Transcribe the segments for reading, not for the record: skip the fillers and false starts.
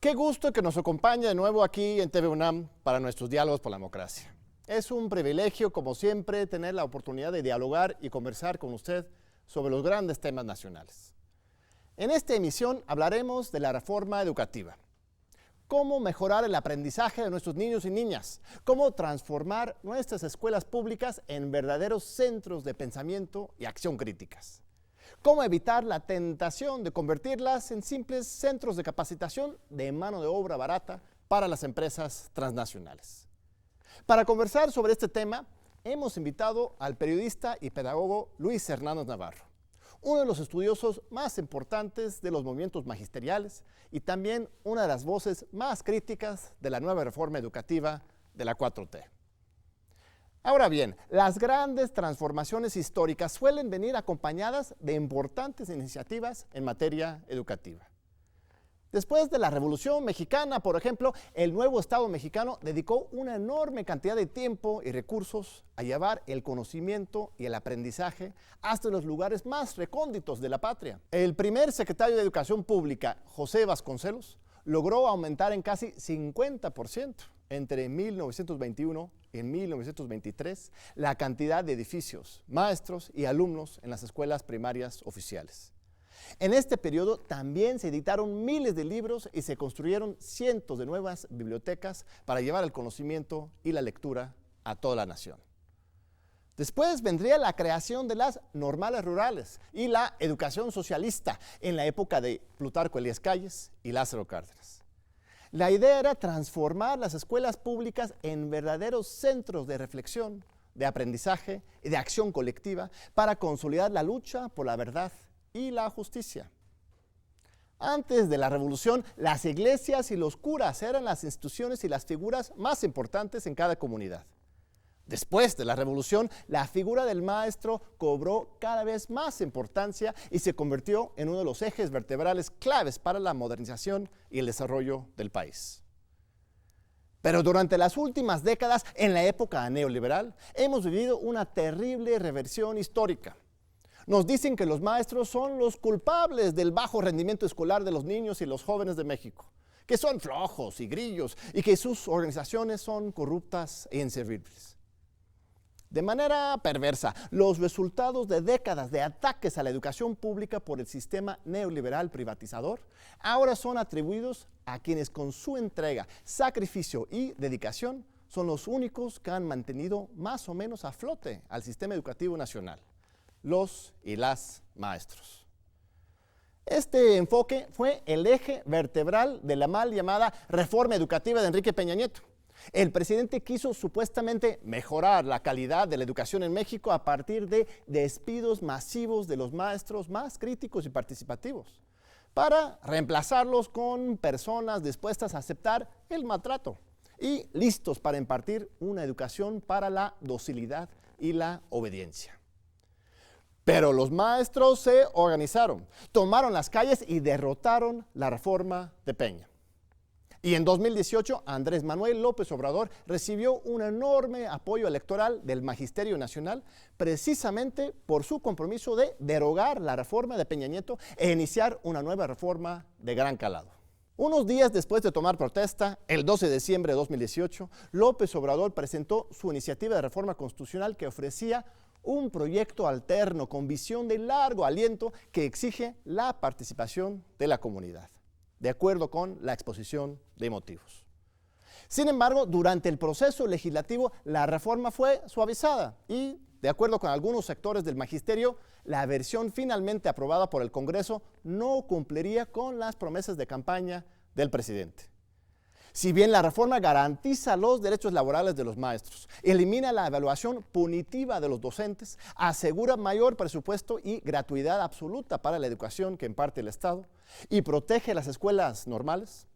Qué gusto que nos acompañe de nuevo aquí en TV UNAM para nuestros diálogos por la democracia. Es un privilegio, como siempre, tener la oportunidad de dialogar y conversar con usted sobre los grandes temas nacionales. En esta emisión hablaremos de la reforma educativa. Cómo mejorar el aprendizaje de nuestros niños y niñas. Cómo transformar nuestras escuelas públicas en verdaderos centros de pensamiento y acción críticas. Cómo evitar la tentación de convertirlas en simples centros de capacitación de mano de obra barata para las empresas transnacionales. Para conversar sobre este tema, hemos invitado al periodista y pedagogo Luis Hernández Navarro, uno de los estudiosos más importantes de los movimientos magisteriales y también una de las voces más críticas de la nueva reforma educativa de la 4T. Ahora bien, las grandes transformaciones históricas suelen venir acompañadas de importantes iniciativas en materia educativa. Después de la Revolución Mexicana, por ejemplo, el nuevo Estado mexicano dedicó una enorme cantidad de tiempo y recursos a llevar el conocimiento y el aprendizaje hasta los lugares más recónditos de la patria. El primer secretario de Educación Pública, José Vasconcelos, logró aumentar en casi 50% entre 1921 y 1923 la cantidad de edificios, maestros y alumnos en las escuelas primarias oficiales. En este periodo también se editaron miles de libros y se construyeron cientos de nuevas bibliotecas para llevar el conocimiento y la lectura a toda la nación. Después vendría la creación de las normales rurales y la educación socialista en la época de Plutarco Elías Calles y Lázaro Cárdenas. La idea era transformar las escuelas públicas en verdaderos centros de reflexión, de aprendizaje y de acción colectiva para consolidar la lucha por la verdad y la justicia. Antes de la Revolución, las iglesias y los curas eran las instituciones y las figuras más importantes en cada comunidad. Después de la Revolución, la figura del maestro cobró cada vez más importancia y se convirtió en uno de los ejes vertebrales claves para la modernización y el desarrollo del país. Pero durante las últimas décadas, en la época neoliberal, hemos vivido una terrible reversión histórica. Nos dicen que los maestros son los culpables del bajo rendimiento escolar de los niños y los jóvenes de México, que son flojos y grillos y que sus organizaciones son corruptas e inservibles. De manera perversa, los resultados de décadas de ataques a la educación pública por el sistema neoliberal privatizador ahora son atribuidos a quienes con su entrega, sacrificio y dedicación son los únicos que han mantenido más o menos a flote al sistema educativo nacional, los y las maestros. Este enfoque fue el eje vertebral de la mal llamada reforma educativa de Enrique Peña Nieto. El presidente quiso supuestamente mejorar la calidad de la educación en México a partir de despidos masivos de los maestros más críticos y participativos, para reemplazarlos con personas dispuestas a aceptar el maltrato y listos para impartir una educación para la docilidad y la obediencia. Pero los maestros se organizaron, tomaron las calles y derrotaron la reforma de Peña. Y en 2018, Andrés Manuel López Obrador recibió un enorme apoyo electoral del Magisterio Nacional precisamente por su compromiso de derogar la reforma de Peña Nieto e iniciar una nueva reforma de gran calado. Unos días después de tomar protesta, el 12 de diciembre de 2018, López Obrador presentó su iniciativa de reforma constitucional que ofrecía un proyecto alterno con visión de largo aliento que exige la participación de la comunidad, de acuerdo con la exposición de motivos. Sin embargo, durante el proceso legislativo, la reforma fue suavizada y, de acuerdo con algunos sectores del magisterio, la versión finalmente aprobada por el Congreso no cumpliría con las promesas de campaña del presidente. Si bien la reforma garantiza los derechos laborales de los maestros, elimina la evaluación punitiva de los docentes, asegura mayor presupuesto y gratuidad absoluta para la educación que imparte el Estado y protege las escuelas normales,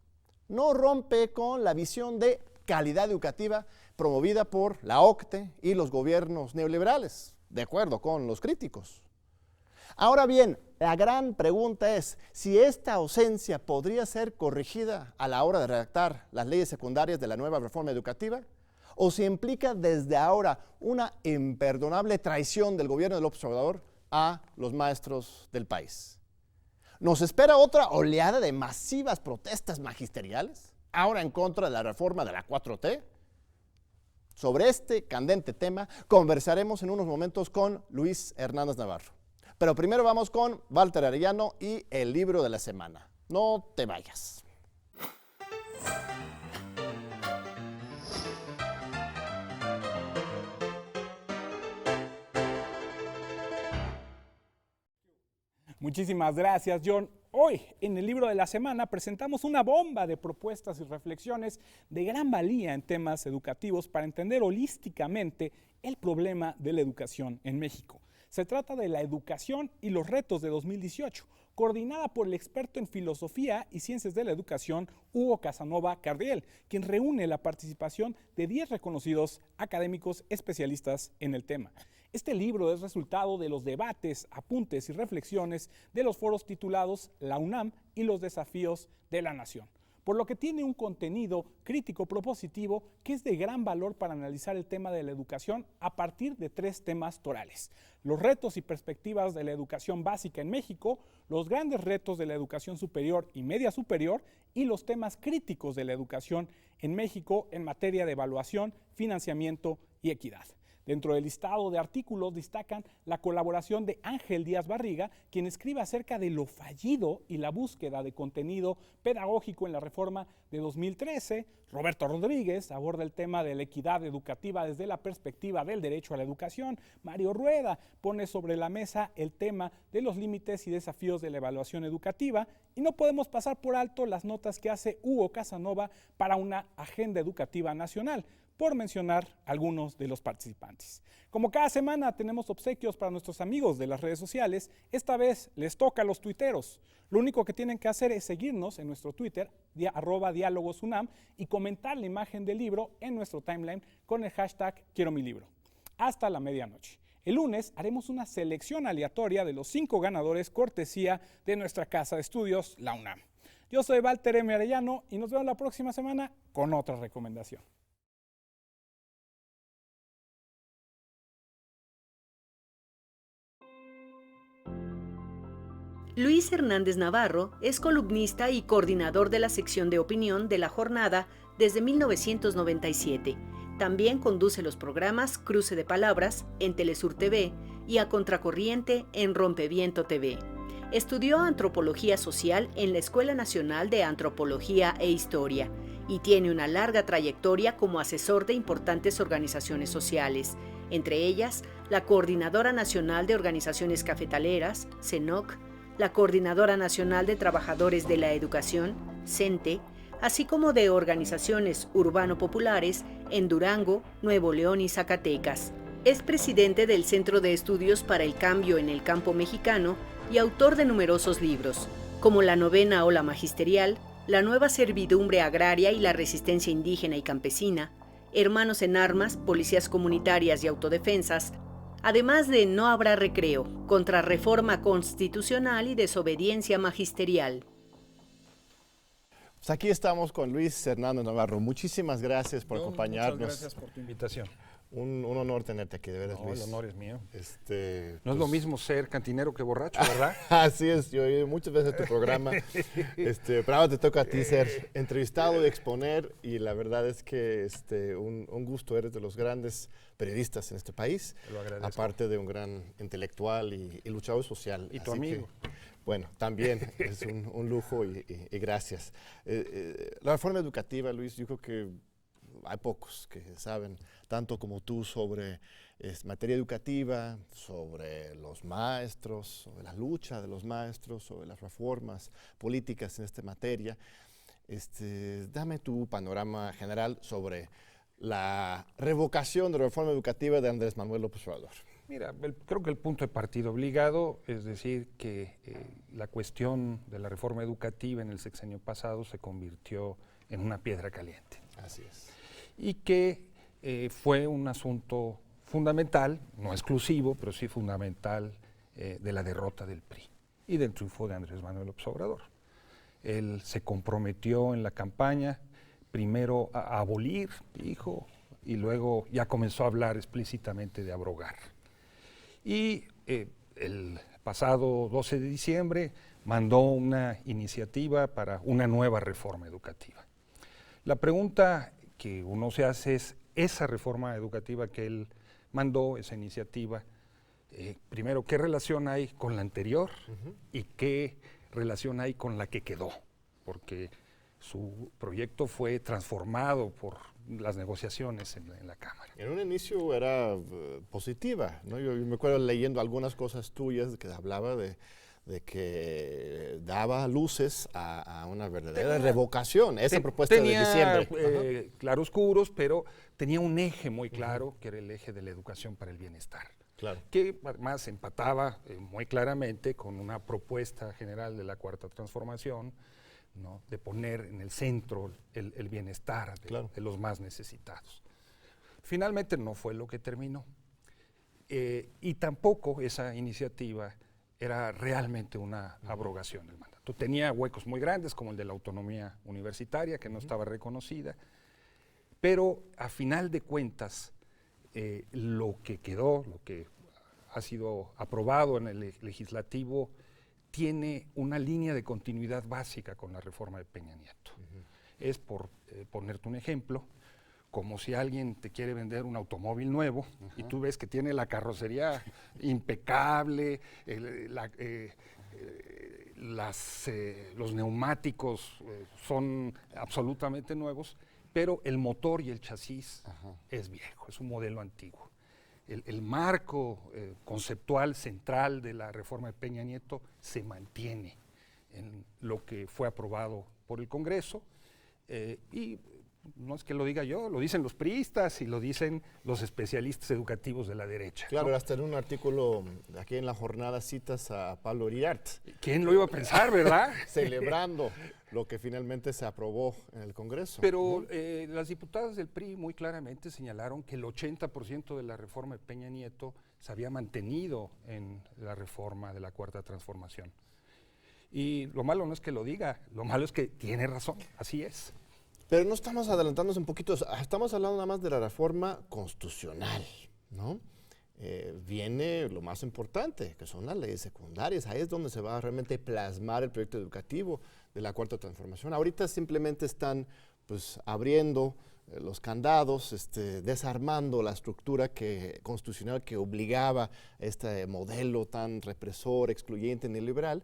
no rompe con la visión de calidad educativa promovida por la OCDE y los gobiernos neoliberales, de acuerdo con los críticos. Ahora bien, la gran pregunta es si esta ausencia podría ser corregida a la hora de redactar las leyes secundarias de la nueva reforma educativa, o si implica desde ahora una imperdonable traición del gobierno de López Obrador a los maestros del país. ¿Nos espera otra oleada de masivas protestas magisteriales, ahora en contra de la reforma de la 4T? Sobre este candente tema conversaremos en unos momentos con Luis Hernández Navarro. Pero primero vamos con Walter Arellano y el libro de la semana. No te vayas. Muchísimas gracias, John. Hoy, en el libro de la semana, presentamos una bomba de propuestas y reflexiones de gran valía en temas educativos para entender holísticamente el problema de la educación en México. Se trata de la educación y los retos de 2018, coordinada por el experto en filosofía y ciencias de la educación, Hugo Casanova Cardiel, quien reúne la participación de 10 reconocidos académicos especialistas en el tema. Este libro es resultado de los debates, apuntes y reflexiones de los foros titulados La UNAM y los desafíos de la nación, por lo que tiene un contenido crítico propositivo que es de gran valor para analizar el tema de la educación a partir de 3 temas torales: los retos y perspectivas de la educación básica en México, los grandes retos de la educación superior y media superior y los temas críticos de la educación en México en materia de evaluación, financiamiento y equidad. Dentro del listado de artículos destacan la colaboración de Ángel Díaz Barriga, quien escribe acerca de lo fallido y la búsqueda de contenido pedagógico en la reforma de 2013. Roberto Rodríguez aborda el tema de la equidad educativa desde la perspectiva del derecho a la educación. Mario Rueda pone sobre la mesa el tema de los límites y desafíos de la evaluación educativa. Y no podemos pasar por alto las notas que hace Hugo Casanova para una agenda educativa nacional, por mencionar algunos de los participantes. Como cada semana tenemos obsequios para nuestros amigos de las redes sociales, esta vez les toca a los tuiteros. Lo único que tienen que hacer es seguirnos en nuestro Twitter, @diálogosunam, y comentar la imagen del libro en nuestro timeline con el hashtag Quiero mi libro. Hasta la medianoche. El lunes haremos una selección aleatoria de los 5 ganadores cortesía de nuestra casa de estudios, la UNAM. Yo soy Walter M. Arellano y nos vemos la próxima semana con otra recomendación. Luis Hernández Navarro es columnista y coordinador de la sección de opinión de La Jornada desde 1997. También conduce los programas Cruce de Palabras en Telesur TV y A Contracorriente en Rompeviento TV. Estudió Antropología Social en la Escuela Nacional de Antropología e Historia y tiene una larga trayectoria como asesor de importantes organizaciones sociales, entre ellas la Coordinadora Nacional de Organizaciones Cafetaleras, CENOC, la Coordinadora Nacional de Trabajadores de la Educación, CENTE, así como de organizaciones urbano-populares en Durango, Nuevo León y Zacatecas. Es presidente del Centro de Estudios para el Cambio en el Campo Mexicano y autor de numerosos libros, como La Novena Ola Magisterial, La Nueva Servidumbre Agraria y la Resistencia Indígena y Campesina, Hermanos en Armas, Policías Comunitarias y Autodefensas, además de No habrá recreo, Contrarreforma Constitucional y Desobediencia Magisterial. Pues aquí estamos con Luis Hernández Navarro. Muchísimas gracias por acompañarnos. Muchas gracias por tu invitación. Un honor tenerte aquí, de veras, No, Luis. el honor es mío. No pues, es lo mismo ser cantinero que borracho, ¿verdad? Así es, yo he oído muchas veces tu programa, pero ahora te toca a ti ser entrevistado y exponer, y la verdad es que un gusto, eres de los grandes periodistas en este país, Te lo agradezco. aparte de un gran intelectual y luchador social. Y tu Así amigo. que, bueno, también es un lujo y gracias. La reforma educativa, Luis, yo creo que hay pocos que saben tanto como tú sobre materia educativa, sobre los maestros, sobre la lucha de los maestros, sobre las reformas políticas en esta materia. Dame tu panorama general sobre la revocación de la reforma educativa de Andrés Manuel López Obrador. Mira, creo que el punto de partida obligado es decir que la cuestión de la reforma educativa en el sexenio pasado se convirtió en una piedra caliente. Así es. Y que fue un asunto fundamental, no exclusivo, pero sí fundamental, de la derrota del PRI y del triunfo de Andrés Manuel López Obrador. Él se comprometió en la campaña primero a abolir, dijo, y luego ya comenzó a hablar explícitamente de abrogar. Y el pasado 12 de diciembre mandó una iniciativa para una nueva reforma educativa. La pregunta que uno se hace es, esa reforma educativa que él mandó, esa iniciativa, primero, ¿qué relación hay con la anterior y qué relación hay con la que quedó? Porque su proyecto fue transformado por las negociaciones en la Cámara. En un inicio era positiva, ¿no? Yo me acuerdo leyendo algunas cosas tuyas que hablaba de que daba luces a una verdadera revocación, esa propuesta de diciembre. Tenía claroscuros, pero tenía un eje muy claro, que era el eje de la educación para el bienestar. Claro. Que además empataba muy claramente con una propuesta general de la Cuarta Transformación, ¿no?, de poner en el centro el bienestar de los más necesitados. Finalmente no fue lo que terminó. Y tampoco esa iniciativa era realmente una abrogación del mandato. Tenía huecos muy grandes, como el de la autonomía universitaria, que no estaba reconocida, pero a final de cuentas, lo que quedó, lo que ha sido aprobado en el legislativo, tiene una línea de continuidad básica con la reforma de Peña Nieto. Es, por ponerte un ejemplo, como si alguien te quiere vender un automóvil nuevo y tú ves que tiene la carrocería impecable, los neumáticos son absolutamente nuevos, pero el motor y el chasis es viejo, es un modelo antiguo. El marco conceptual central de la reforma de Peña Nieto se mantiene en lo que fue aprobado por el Congreso y no es que lo diga yo, lo dicen los priistas y lo dicen los especialistas educativos de la derecha. Claro, ¿no? hasta en un artículo aquí en La Jornada citas a Pablo Iriart. ¿Quién lo iba a pensar, verdad? Celebrando lo que finalmente se aprobó en el Congreso. Pero las diputadas del PRI muy claramente señalaron que el 80% de la reforma de Peña Nieto se había mantenido en la reforma de la Cuarta Transformación. Y lo malo no es que lo diga, lo malo es que tiene razón, así es. Pero no estamos adelantándonos un poquito, estamos hablando nada más de la reforma constitucional, ¿no? Viene lo más importante, que son las leyes secundarias. Ahí es donde se va a realmente plasmar el proyecto educativo de la Cuarta Transformación. Ahorita simplemente están pues abriendo los candados, desarmando la estructura constitucional que obligaba a este modelo tan represor, excluyente, neoliberal.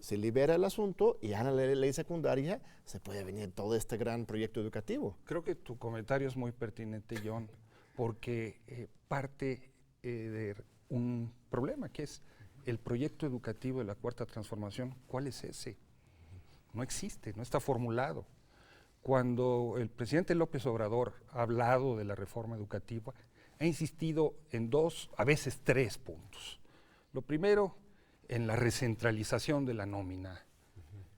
Se libera el asunto y ya en la ley secundaria se puede venir todo este gran proyecto educativo. Creo que tu comentario es muy pertinente, John, porque parte de un problema que es el proyecto educativo de la Cuarta Transformación. ¿Cuál es ese? No existe, no está formulado. Cuando el presidente López Obrador ha hablado de la reforma educativa, ha insistido en 2, a veces 3 puntos. Lo primero, en la recentralización de la nómina.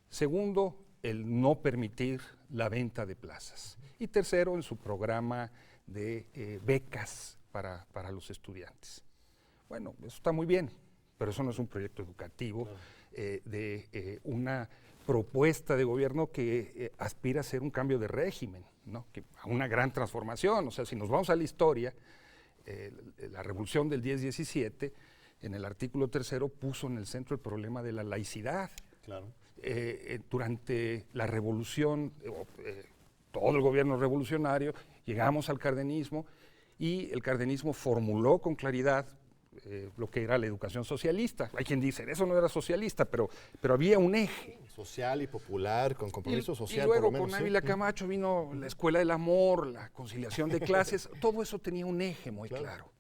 Segundo, el no permitir la venta de plazas. Y tercero, en su programa de becas para los estudiantes. Bueno, eso está muy bien, pero eso no es un proyecto educativo de una propuesta de gobierno que aspira a ser un cambio de régimen, ¿no? A una gran transformación. O sea, si nos vamos a la historia, la revolución del 10-17, en el artículo 3 puso en el centro el problema de la laicidad. Claro. Durante la revolución, todo el gobierno revolucionario, llegamos al cardenismo y el cardenismo formuló con claridad lo que era la educación socialista. Hay quien dice, eso no era socialista, pero había un eje. Social y popular, con compromiso social. Y luego por lo menos, con Ávila Camacho vino la escuela del amor, la conciliación de clases, todo eso tenía un eje muy claro.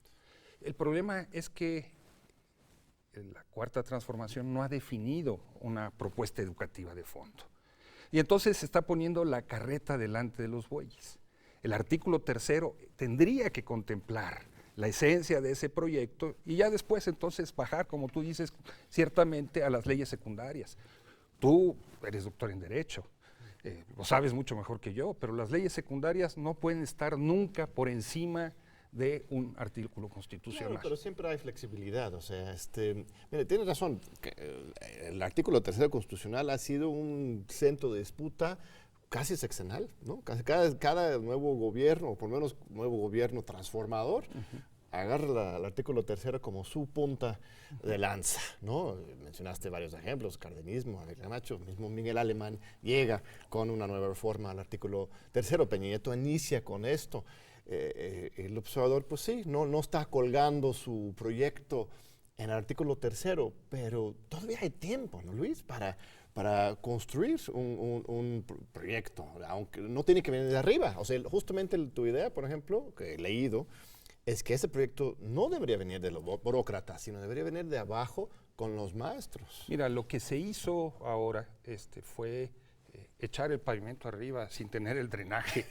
El problema es que la Cuarta Transformación no ha definido una propuesta educativa de fondo. Y entonces se está poniendo la carreta delante de los bueyes. El artículo 3 tendría que contemplar la esencia de ese proyecto y ya después entonces bajar, como tú dices, ciertamente a las leyes secundarias. Tú eres doctor en Derecho, lo sabes mucho mejor que yo, pero las leyes secundarias no pueden estar nunca por encima de un artículo constitucional. Claro, pero siempre hay flexibilidad, o sea, mire, tienes razón, que el artículo 3 constitucional ha sido un centro de disputa casi sexenal, ¿no? Cada nuevo gobierno, o por lo menos nuevo gobierno transformador, agarra el artículo 3 como su punta de lanza, ¿no? Mencionaste varios ejemplos, cardenismo, Abel Camacho, mismo Miguel Alemán llega con una nueva reforma al artículo 3, Peña Nieto inicia con esto. El observador, pues sí, no está colgando su proyecto en el artículo 3, pero todavía hay tiempo, ¿no, Luis? Para construir un proyecto, aunque no tiene que venir de arriba. O sea, justamente tu idea, por ejemplo, que he leído, es que ese proyecto no debería venir de los burócratas, sino debería venir de abajo con los maestros. Mira, lo que se hizo ahora fue echar el pavimento arriba sin tener el drenaje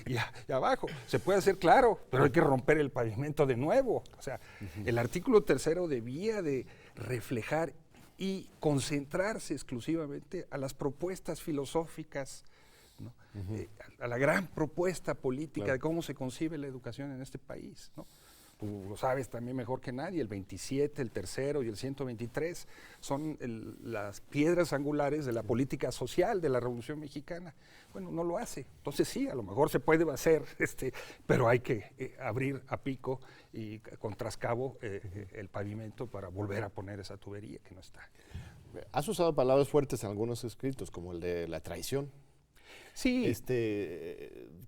y abajo. Se puede hacer, claro, pero hay que romper el pavimento de nuevo. O sea, el artículo 3 debía de reflejar y concentrarse exclusivamente a las propuestas filosóficas, ¿no? A la gran propuesta política, claro, de cómo se concibe la educación en este país, ¿no? Tú lo sabes también mejor que nadie, el 27, el 3 y el 123 son las piedras angulares de la política social de la Revolución Mexicana. Bueno, no lo hace. Entonces sí, a lo mejor se puede hacer, pero hay que abrir a pico y con trascabo el pavimento para volver a poner esa tubería que no está. Has usado palabras fuertes en algunos escritos, como el de la traición. Sí.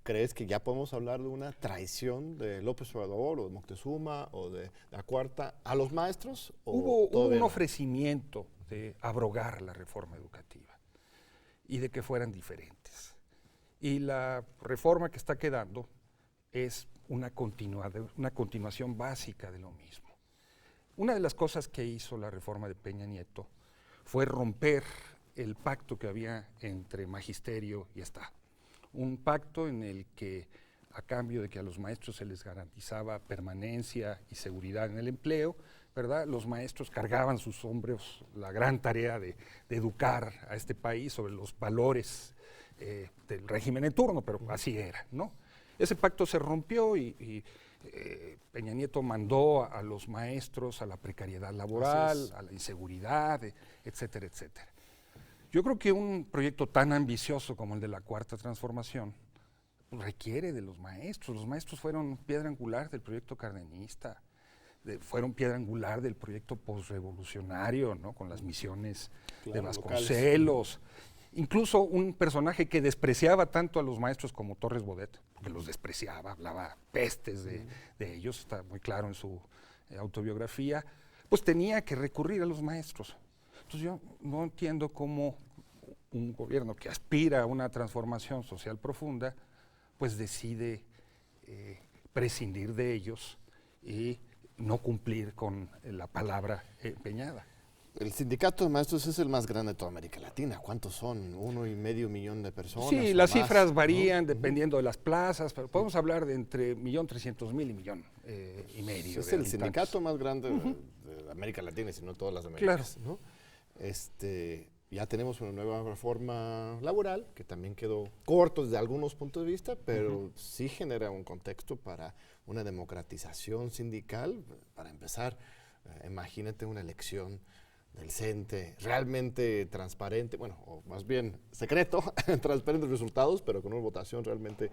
¿Crees que ya podemos hablar de una traición de López Obrador o de Moctezuma o de la Cuarta a los maestros? Hubo un ofrecimiento de abrogar la reforma educativa y de que fueran diferentes. Y la reforma que está quedando es una continuación básica de lo mismo. Una de las cosas que hizo la reforma de Peña Nieto fue romper el pacto que había entre magisterio y Estado. Un pacto en el que, a cambio de que a los maestros se les garantizaba permanencia y seguridad en el empleo, ¿verdad?, los maestros cargaban sus hombros la gran tarea de educar a este país sobre los valores del régimen en turno, pero así era, ¿no? Ese pacto se rompió y Peña Nieto mandó a los maestros a la precariedad laboral, a la inseguridad, etcétera, etcétera. Yo creo que un proyecto tan ambicioso como el de la Cuarta Transformación requiere de los maestros. Los maestros fueron piedra angular del proyecto cardenista, fueron piedra angular del proyecto posrevolucionario, ¿no?, con las misiones, claro, de Vasconcelos. Incluso un personaje que despreciaba tanto a los maestros como Torres Bodet, porque los despreciaba, hablaba pestes de ellos, está muy claro en su autobiografía, pues tenía que recurrir a los maestros. Entonces yo no entiendo cómo un gobierno que aspira a una transformación social profunda, pues decide prescindir de ellos y no cumplir con la palabra empeñada. El sindicato de maestros es el más grande de toda América Latina. ¿Cuántos son? 1,5 millón de personas. Sí, las cifras varían, ¿no?, dependiendo de las plazas, pero podemos hablar de entre 1.300.000 y 1,5 millones. Es el sindicato más grande de América Latina, si no todas las Américas, claro, ¿no? Ya tenemos una nueva reforma laboral que también quedó corto desde algunos puntos de vista, pero sí genera un contexto para una democratización sindical. Para empezar, imagínate una elección del CENTE realmente transparente, bueno, o más bien secreto, transparentes resultados, pero con una votación realmente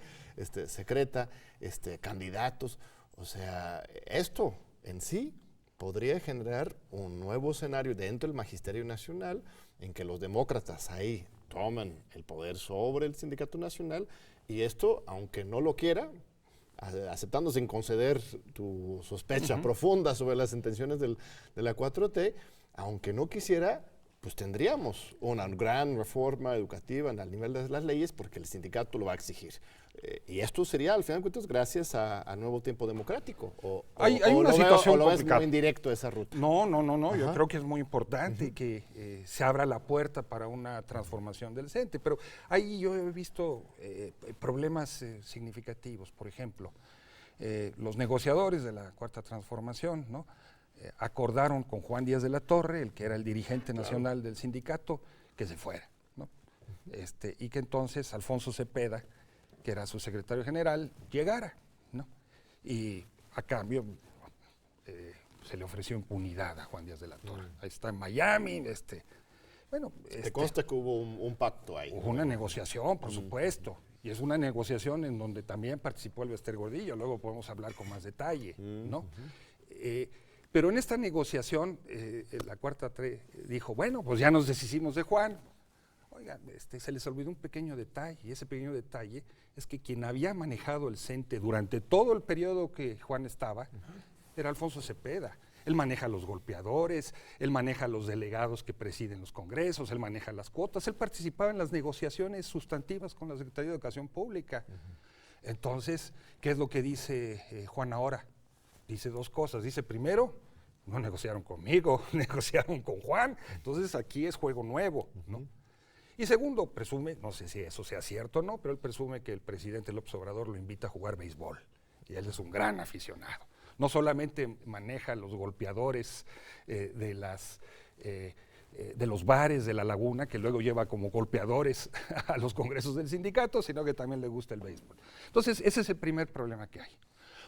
secreta, candidatos. O sea, esto en sí podría generar un nuevo escenario dentro del Magisterio Nacional en que los demócratas ahí toman el poder sobre el Sindicato Nacional y esto, aunque no lo quiera, aceptando sin conceder tu sospecha profunda sobre las intenciones de la 4T, aunque no quisiera, pues tendríamos una gran reforma educativa al nivel de las leyes porque el sindicato lo va a exigir. Y esto sería, al final de cuentas, gracias a Nuevo Tiempo Democrático. Hay una situación complicada. ¿O lo ves muy indirecto esa ruta? No, yo creo que es muy importante que se abra la puerta para una transformación del CENTE, pero ahí yo he visto problemas significativos. Por ejemplo, los negociadores de la Cuarta Transformación, ¿no?, acordaron con Juan Díaz de la Torre, el que era el dirigente nacional del sindicato, que se fuera, ¿no? Y que entonces Alfonso Cepeda, que era su secretario general, llegara, ¿no? Y a cambio se le ofreció impunidad a Juan Díaz de la Torre. Ahí está en Miami, Te consta que hubo un pacto ahí. Hubo una negociación, por supuesto, Y es una negociación en donde también participó el Bester Gordillo, luego podemos hablar con más detalle, ¿no? Pero en esta negociación, la 4T dijo, bueno, pues ya nos deshicimos de Juan. Oigan, se les olvidó un pequeño detalle, y ese pequeño detalle es que quien había manejado el CENTE durante todo el periodo que Juan estaba, era Alfonso Cepeda. Él maneja los golpeadores, él maneja los delegados que presiden los congresos, él maneja las cuotas, él participaba en las negociaciones sustantivas con la Secretaría de Educación Pública. Entonces, ¿qué es lo que dice Juan ahora? Dice dos cosas. Dice, primero, no negociaron conmigo, negociaron con Juan, entonces aquí es juego nuevo, ¿no? Y segundo, presume, no sé si eso sea cierto o no, pero él presume que el presidente López Obrador lo invita a jugar béisbol, y él es un gran aficionado. No solamente maneja los golpeadores de los bares de La Laguna, que luego lleva como golpeadores a los congresos del sindicato, sino que también le gusta el béisbol. Entonces, ese es el primer problema que hay.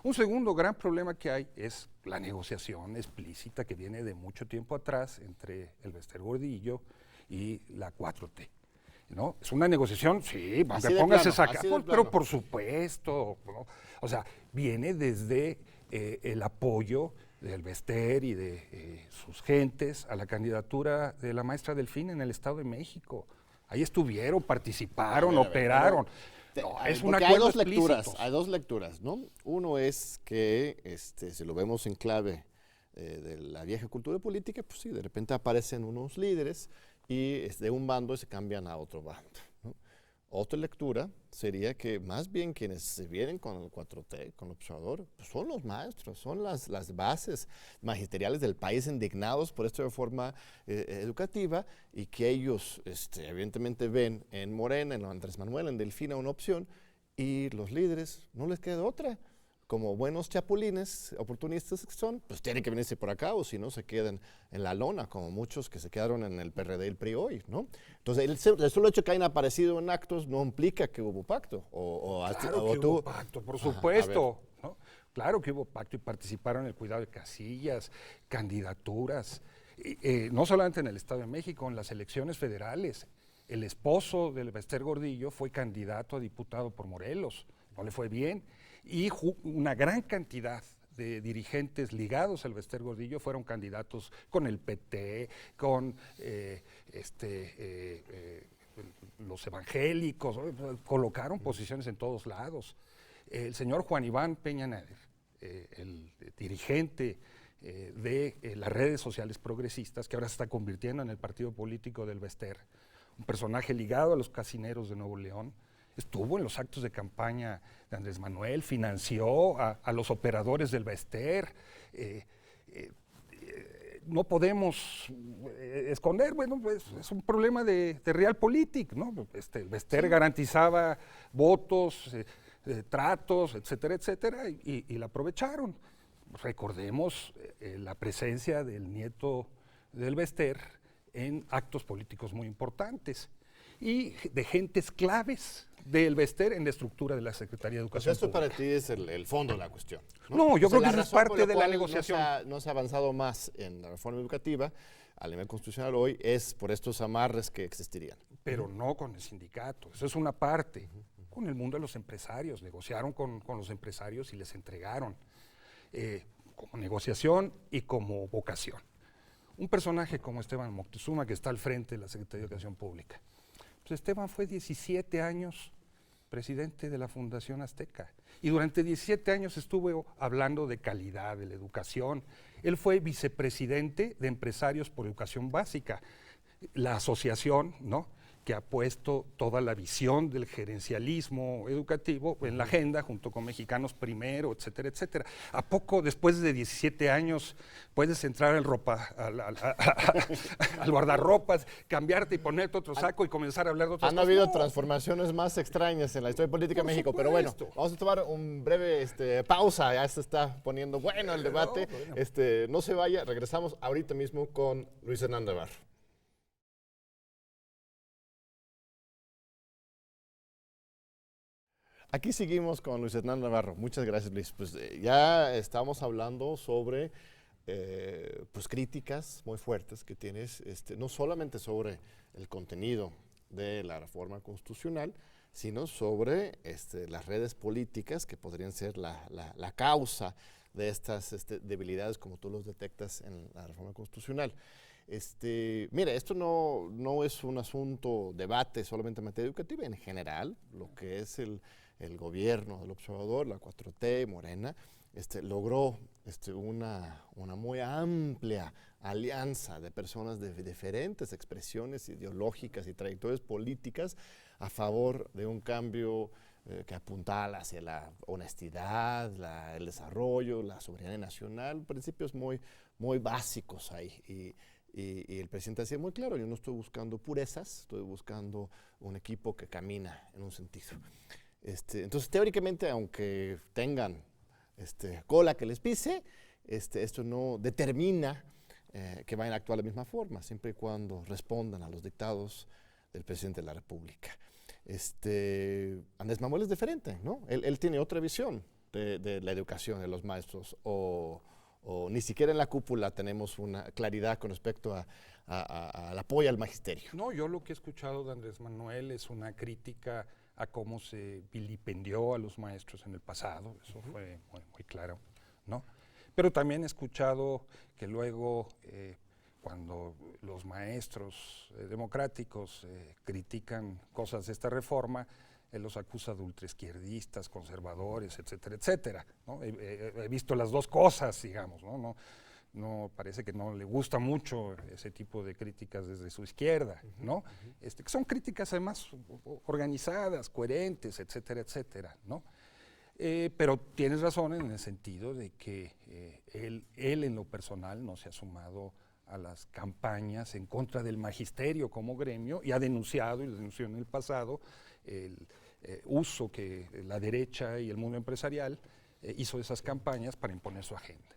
Un segundo gran problema que hay es la negociación explícita que viene de mucho tiempo atrás entre el Bester Gordillo y la 4T. ¿No? Es una negociación, sí, póngase sacar, pero por supuesto, ¿no? O sea, viene desde el apoyo del Bester y de sus gentes a la candidatura de la maestra Delfín en el Estado de México. Ahí estuvieron, participaron, operaron. No, es un acuerdo explícito. Hay dos lecturas, ¿no? Uno es que, si lo vemos en clave de la vieja cultura política, pues sí, de repente aparecen unos líderes y de un bando se cambian a otro bando, ¿no? Otra lectura sería que más bien quienes se vienen con el 4T, con el observador, pues son los maestros, son las bases magisteriales del país indignados por esta reforma educativa, y que ellos evidentemente ven en Morena, en Andrés Manuel, en Delfina una opción, y los líderes no les queda otra. Como buenos chapulines oportunistas que son, pues tienen que venirse por acá, o si no se quedan en la lona, como muchos que se quedaron en el PRD y el PRI hoy, ¿no? Entonces, el solo hecho que hayan aparecido en actos no implica que hubo pacto. Claro que hubo pacto, por supuesto, ¿no? Claro que hubo pacto y participaron en el cuidado de casillas, candidaturas, no solamente en el Estado de México, en las elecciones federales. El esposo del Bester Gordillo fue candidato a diputado por Morelos, no le fue bien. Y una gran cantidad de dirigentes ligados al Bester Gordillo fueron candidatos con el PT, con los evangélicos, colocaron posiciones en todos lados. El señor Juan Iván Peña Nader, el dirigente de las redes sociales progresistas, que ahora se está convirtiendo en el partido político del Bester, un personaje ligado a los casineros de Nuevo León, estuvo en los actos de campaña de Andrés Manuel, financió a los operadores del Bester. No podemos esconder, bueno, pues es un problema de realpolitik, ¿no? El Bester garantizaba votos, tratos, etcétera, etcétera, y la aprovecharon. Recordemos la presencia del nieto del Bester en actos políticos muy importantes y de gentes claves del Bester en la estructura de la Secretaría de Educación Esto Pública. para ti es el fondo de la cuestión, ¿no? No, yo creo que eso es parte por de la negociación. No se ha avanzado más en la reforma educativa a nivel constitucional hoy es por estos amarres que existirían. Pero no con el sindicato, eso es una parte. Con el mundo de los empresarios, negociaron con los empresarios y les entregaron como negociación y como vocación. Un personaje como Esteban Moctezuma, que está al frente de la Secretaría de Educación Pública. Pues Esteban fue 17 años presidente de la Fundación Azteca y durante 17 años estuvo hablando de calidad de la educación. Él fue vicepresidente de Empresarios por Educación Básica, la asociación, ¿no?, que ha puesto toda la visión del gerencialismo educativo en la agenda, junto con Mexicanos Primero, etcétera, etcétera. ¿A poco después de 17 años puedes entrar al guardarropas, cambiarte y ponerte otro saco y comenzar a hablar de otras cosas? Han habido transformaciones más extrañas en la historia política de México, pero bueno, vamos a tomar un breve pausa, ya se está poniendo bueno el debate. No se vaya, regresamos ahorita mismo con Luis Hernán Navarro. Aquí seguimos con Luis Hernán Navarro. Muchas gracias, Luis. Pues ya estamos hablando sobre pues críticas muy fuertes que tienes, no solamente sobre el contenido de la reforma constitucional, sino sobre las redes políticas que podrían ser la causa de estas debilidades como tú los detectas en la reforma constitucional. Mira, esto no es un asunto, debate solamente en materia educativa, en general, lo que es el gobierno del observador, la 4T, Morena, logró una muy amplia alianza de personas de diferentes expresiones ideológicas y trayectorias políticas a favor de un cambio que apuntala hacia la honestidad, el desarrollo, la soberanía nacional, principios muy, muy básicos ahí. Y el presidente decía muy claro, yo no estoy buscando purezas, estoy buscando un equipo que camina en un sentido. Entonces, teóricamente, aunque tengan cola que les pise, esto no determina que vayan a actuar de la misma forma, siempre y cuando respondan a los dictados del presidente de la República. Andrés Manuel es diferente, ¿no? Él tiene otra visión de la educación de los maestros, o ni siquiera en la cúpula tenemos una claridad con respecto al apoyo al magisterio. No, yo lo que he escuchado de Andrés Manuel es una crítica a cómo se vilipendió a los maestros en el pasado, eso fue muy, muy claro, ¿no? Pero también he escuchado que luego, cuando los maestros democráticos critican cosas de esta reforma, él los acusa de ultraizquierdistas, conservadores, etcétera, etcétera, ¿no? He visto las dos cosas, digamos, ¿no? No parece que no le gusta mucho ese tipo de críticas desde su izquierda, ¿no? Que son críticas además organizadas, coherentes, etcétera, etcétera, ¿no? Pero tienes razón en el sentido de que él en lo personal no se ha sumado a las campañas en contra del magisterio como gremio y ha denunciado, y lo denunció en el pasado, el uso que la derecha y el mundo empresarial hizo de esas campañas para imponer su agenda.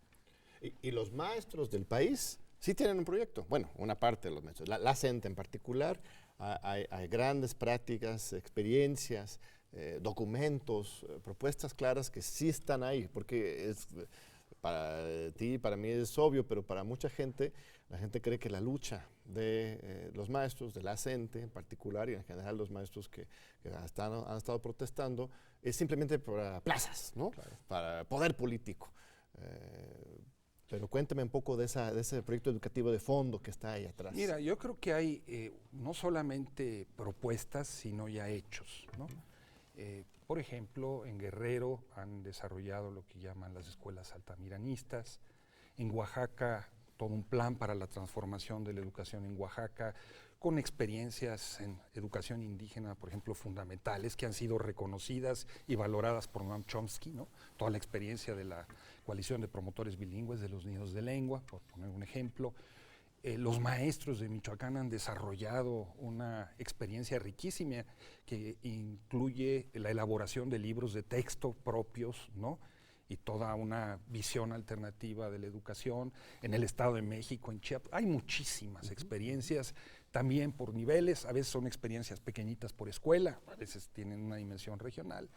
Y los maestros del país sí tienen un proyecto. Bueno, una parte de los maestros. La CENTE en particular, hay grandes prácticas, experiencias, documentos, propuestas claras que sí están ahí, porque para ti, para mí es obvio, pero para mucha gente, la gente cree que la lucha de los maestros, de la CENTE en particular, y en general los maestros que han estado protestando, es simplemente para plazas, ¿no? Claro. Para poder político. Pero cuéntame un poco de ese proyecto educativo de fondo que está ahí atrás. Mira, yo creo que hay no solamente propuestas, sino ya hechos, ¿no? Por ejemplo, en Guerrero han desarrollado lo que llaman las escuelas altamiranistas. En Oaxaca, todo un plan para la transformación de la educación en Oaxaca, con experiencias en educación indígena, por ejemplo, fundamentales, que han sido reconocidas y valoradas por Noam Chomsky, ¿no? Toda la experiencia de la Coalición de Promotores Bilingües de los Nidos de Lengua, por poner un ejemplo. Los maestros de Michoacán han desarrollado una experiencia riquísima que incluye la elaboración de libros de texto propios, ¿no? Y toda una visión alternativa de la educación. En el Estado de México, en Chiapas, hay muchísimas experiencias, también por niveles, a veces son experiencias pequeñitas por escuela, a veces tienen una dimensión regional,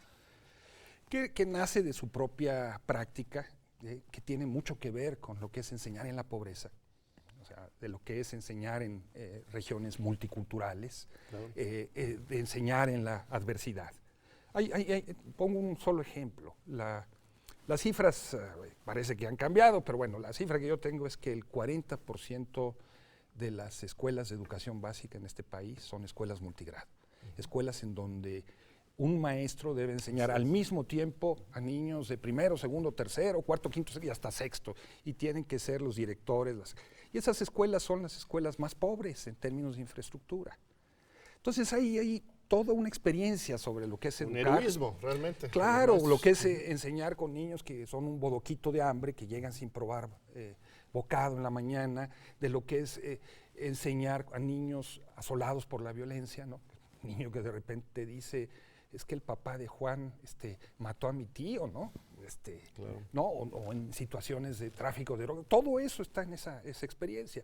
que nace de su propia práctica, que tiene mucho que ver con lo que es enseñar en la pobreza, o sea, de lo que es enseñar en regiones multiculturales, claro. De enseñar en la adversidad. Pongo un solo ejemplo. Las cifras parece que han cambiado, pero bueno, la cifra que yo tengo es que el 40% de las escuelas de educación básica en este país son escuelas multigrado, escuelas en donde un maestro debe enseñar al mismo tiempo a niños de primero, segundo, tercero, cuarto, quinto y hasta sexto, y tienen que ser los directores. Y esas escuelas son las escuelas más pobres en términos de infraestructura. Entonces hay toda una experiencia sobre lo que es educar. Un heroísmo, realmente. Claro, lo que es enseñar con niños que son un bodoquito de hambre, que llegan sin probar bocado en la mañana, de lo que es enseñar a niños asolados por la violencia, ¿no? Un niño que de repente dice, es que el papá de Juan mató a mi tío, ¿no? Claro. ¿No? O en situaciones de tráfico de drogas. Todo eso está en esa experiencia.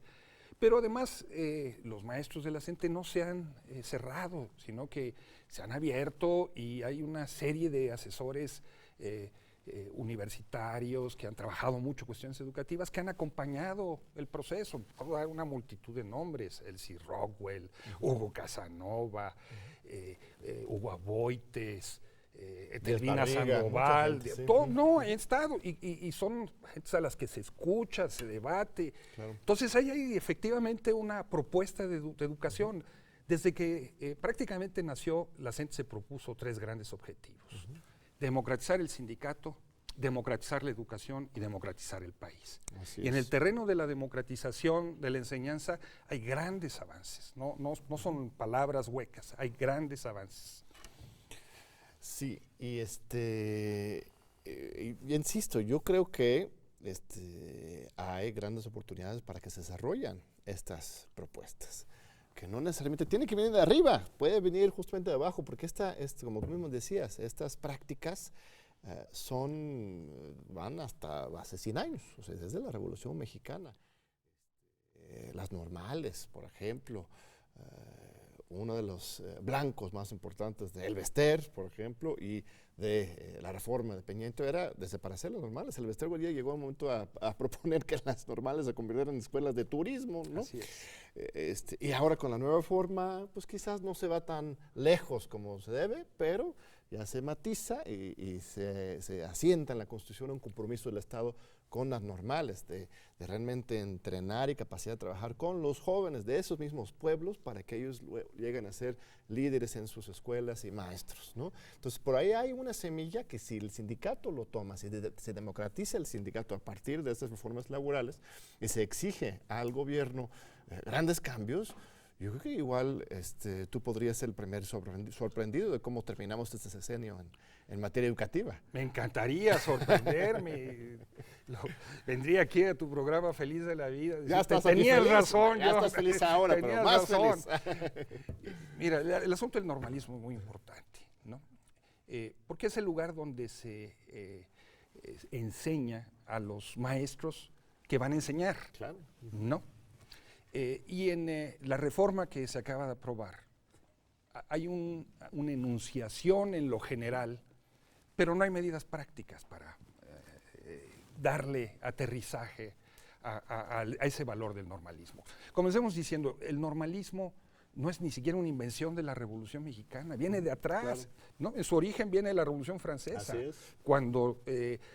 Pero además, los maestros de la CENTE no se han cerrado, sino que se han abierto y hay una serie de asesores universitarios que han trabajado mucho cuestiones educativas, que han acompañado el proceso. Puedo dar una multitud de nombres, Elsie Rockwell, Hugo Casanova, Hugo Aboites, Etelvina Barriga, Sandoval, mucha gente, sí. todo, no, he estado, y son gentes a las que se escucha, se debate. Claro. Entonces ahí hay efectivamente una propuesta de educación. Desde que prácticamente nació, la CENTE se propuso 3 grandes objetivos. Democratizar el sindicato, democratizar la educación y democratizar el país. Así Y en es. el terreno de la democratización de la enseñanza hay grandes avances, no son palabras huecas, hay grandes avances. Sí, y y insisto, yo creo que hay grandes oportunidades para que se desarrollen estas propuestas, que no necesariamente tiene que venir de arriba, puede venir justamente de abajo, porque como tú mismo decías, estas prácticas van hasta hace 100 años, o sea, desde la Revolución Mexicana. Las normales, por ejemplo, uno de los blancos más importantes de Elvester, por ejemplo, y de la reforma de Peña Nieto era desaparecer las normales. Elvester llegó a un momento a proponer que las normales se convirtieran en escuelas de turismo, ¿no? Así es. Y ahora con la nueva reforma, pues quizás no se va tan lejos como se debe, pero ya se matiza y se asienta en la Constitución un compromiso del Estado con las normales, de realmente entrenar y capacidad de trabajar con los jóvenes de esos mismos pueblos para que ellos lleguen a ser líderes en sus escuelas y maestros, ¿no? Entonces, por ahí hay una semilla que si el sindicato lo toma, si se democratiza el sindicato a partir de estas reformas laborales y se exige al gobierno grandes cambios, yo creo que igual tú podrías ser el primer sorprendido de cómo terminamos este sexenio en materia educativa. Me encantaría sorprenderme. Vendría aquí a tu programa feliz de la vida. Ya estás tenías feliz, razón. ya estás feliz ahora, pero tenías más razón. feliz. Mira, el asunto del normalismo es muy importante, ¿no? Porque es el lugar donde se enseña a los maestros que van a enseñar, Claro. ¿no? Y en la reforma que se acaba de aprobar, hay una enunciación en lo general, pero no hay medidas prácticas para darle aterrizaje a ese valor del normalismo. Comencemos diciendo, el normalismo no es ni siquiera una invención de la Revolución Mexicana, viene de atrás, Claro. ¿no? En su origen viene de la Revolución Francesa, Así es. cuando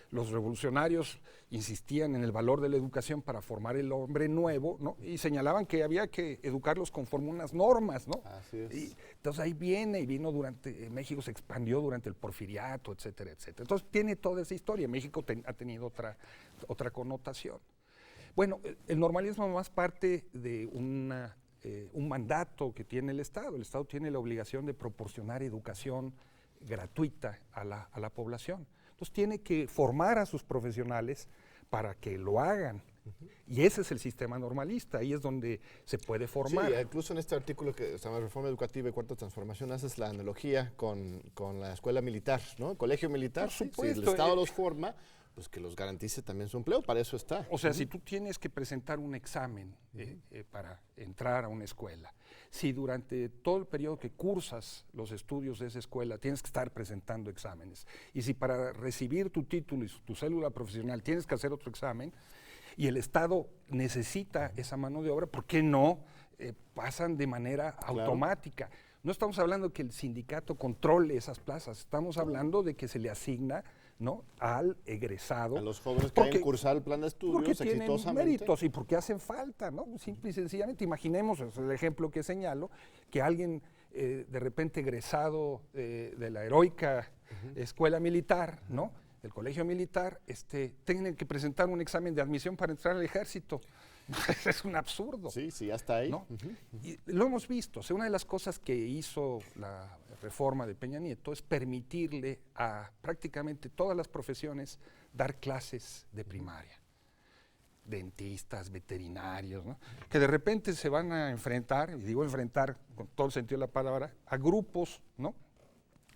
los revolucionarios insistían en el valor de la educación para formar el hombre nuevo, ¿no? Y señalaban que había que educarlos conforme unas normas, ¿no? Así es. Y entonces ahí vino México se expandió durante el Porfiriato, etcétera, etcétera. Entonces tiene toda esa historia. México ha tenido otra connotación. Bueno, el normalismo más parte de un mandato que tiene el Estado. El Estado tiene la obligación de proporcionar educación gratuita a la población. Entonces tiene que formar a sus profesionales para que lo hagan. Y ese es el sistema normalista, ahí es donde se puede formar. Sí, incluso en este artículo que se llama Reforma Educativa y Cuarta Transformación haces la analogía con la escuela militar, ¿no? El colegio militar. Por Si supuesto, el Estado los forma, pues que los garantice también su empleo, para eso está. O sea, si tú tienes que presentar un examen para entrar a una escuela, si durante todo el periodo que cursas los estudios de esa escuela tienes que estar presentando exámenes, y si para recibir tu título y tu cédula profesional tienes que hacer otro examen, y el Estado necesita esa mano de obra, ¿por qué no pasan de manera automática? No estamos hablando de que el sindicato controle esas plazas, estamos hablando de que se le asigna, ¿no?, al egresado. A los jóvenes que hayan cursado el plan de estudios porque tienen exitosamente. méritos y porque hacen falta, ¿no? Simple y sencillamente, imaginemos, es el ejemplo que señalo, que alguien de repente egresado de la heroica escuela militar, ¿no?, del colegio militar, tenga que presentar un examen de admisión para entrar al ejército. Es un absurdo. Sí, sí, ya está ahí. ¿No? Y lo hemos visto. O sea, una de las cosas que hizo la reforma de Peña Nieto es permitirle a prácticamente todas las profesiones dar clases de primaria. Dentistas, veterinarios, ¿no?, que de repente se van a enfrentar, y digo enfrentar con todo el sentido de la palabra, a grupos, ¿no?,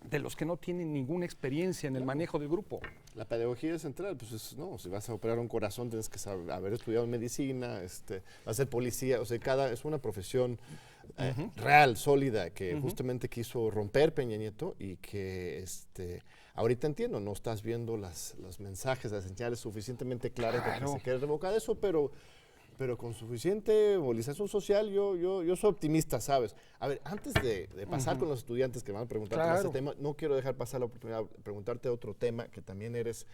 de los que no tienen ninguna experiencia en el manejo del grupo. La pedagogía es central, pues no, si vas a operar un corazón tienes que haber estudiado medicina, vas a ser policía, o sea, es una profesión real, sólida, que justamente quiso romper Peña Nieto y que ahorita entiendo, no estás viendo los mensajes, las señales suficientemente claras de que se quiere revocar eso, pero pero con suficiente movilización social, yo soy optimista, ¿sabes? A ver, antes de pasar con los estudiantes que van a preguntar sobre este tema, no quiero dejar pasar la oportunidad de preguntarte otro tema que también eres,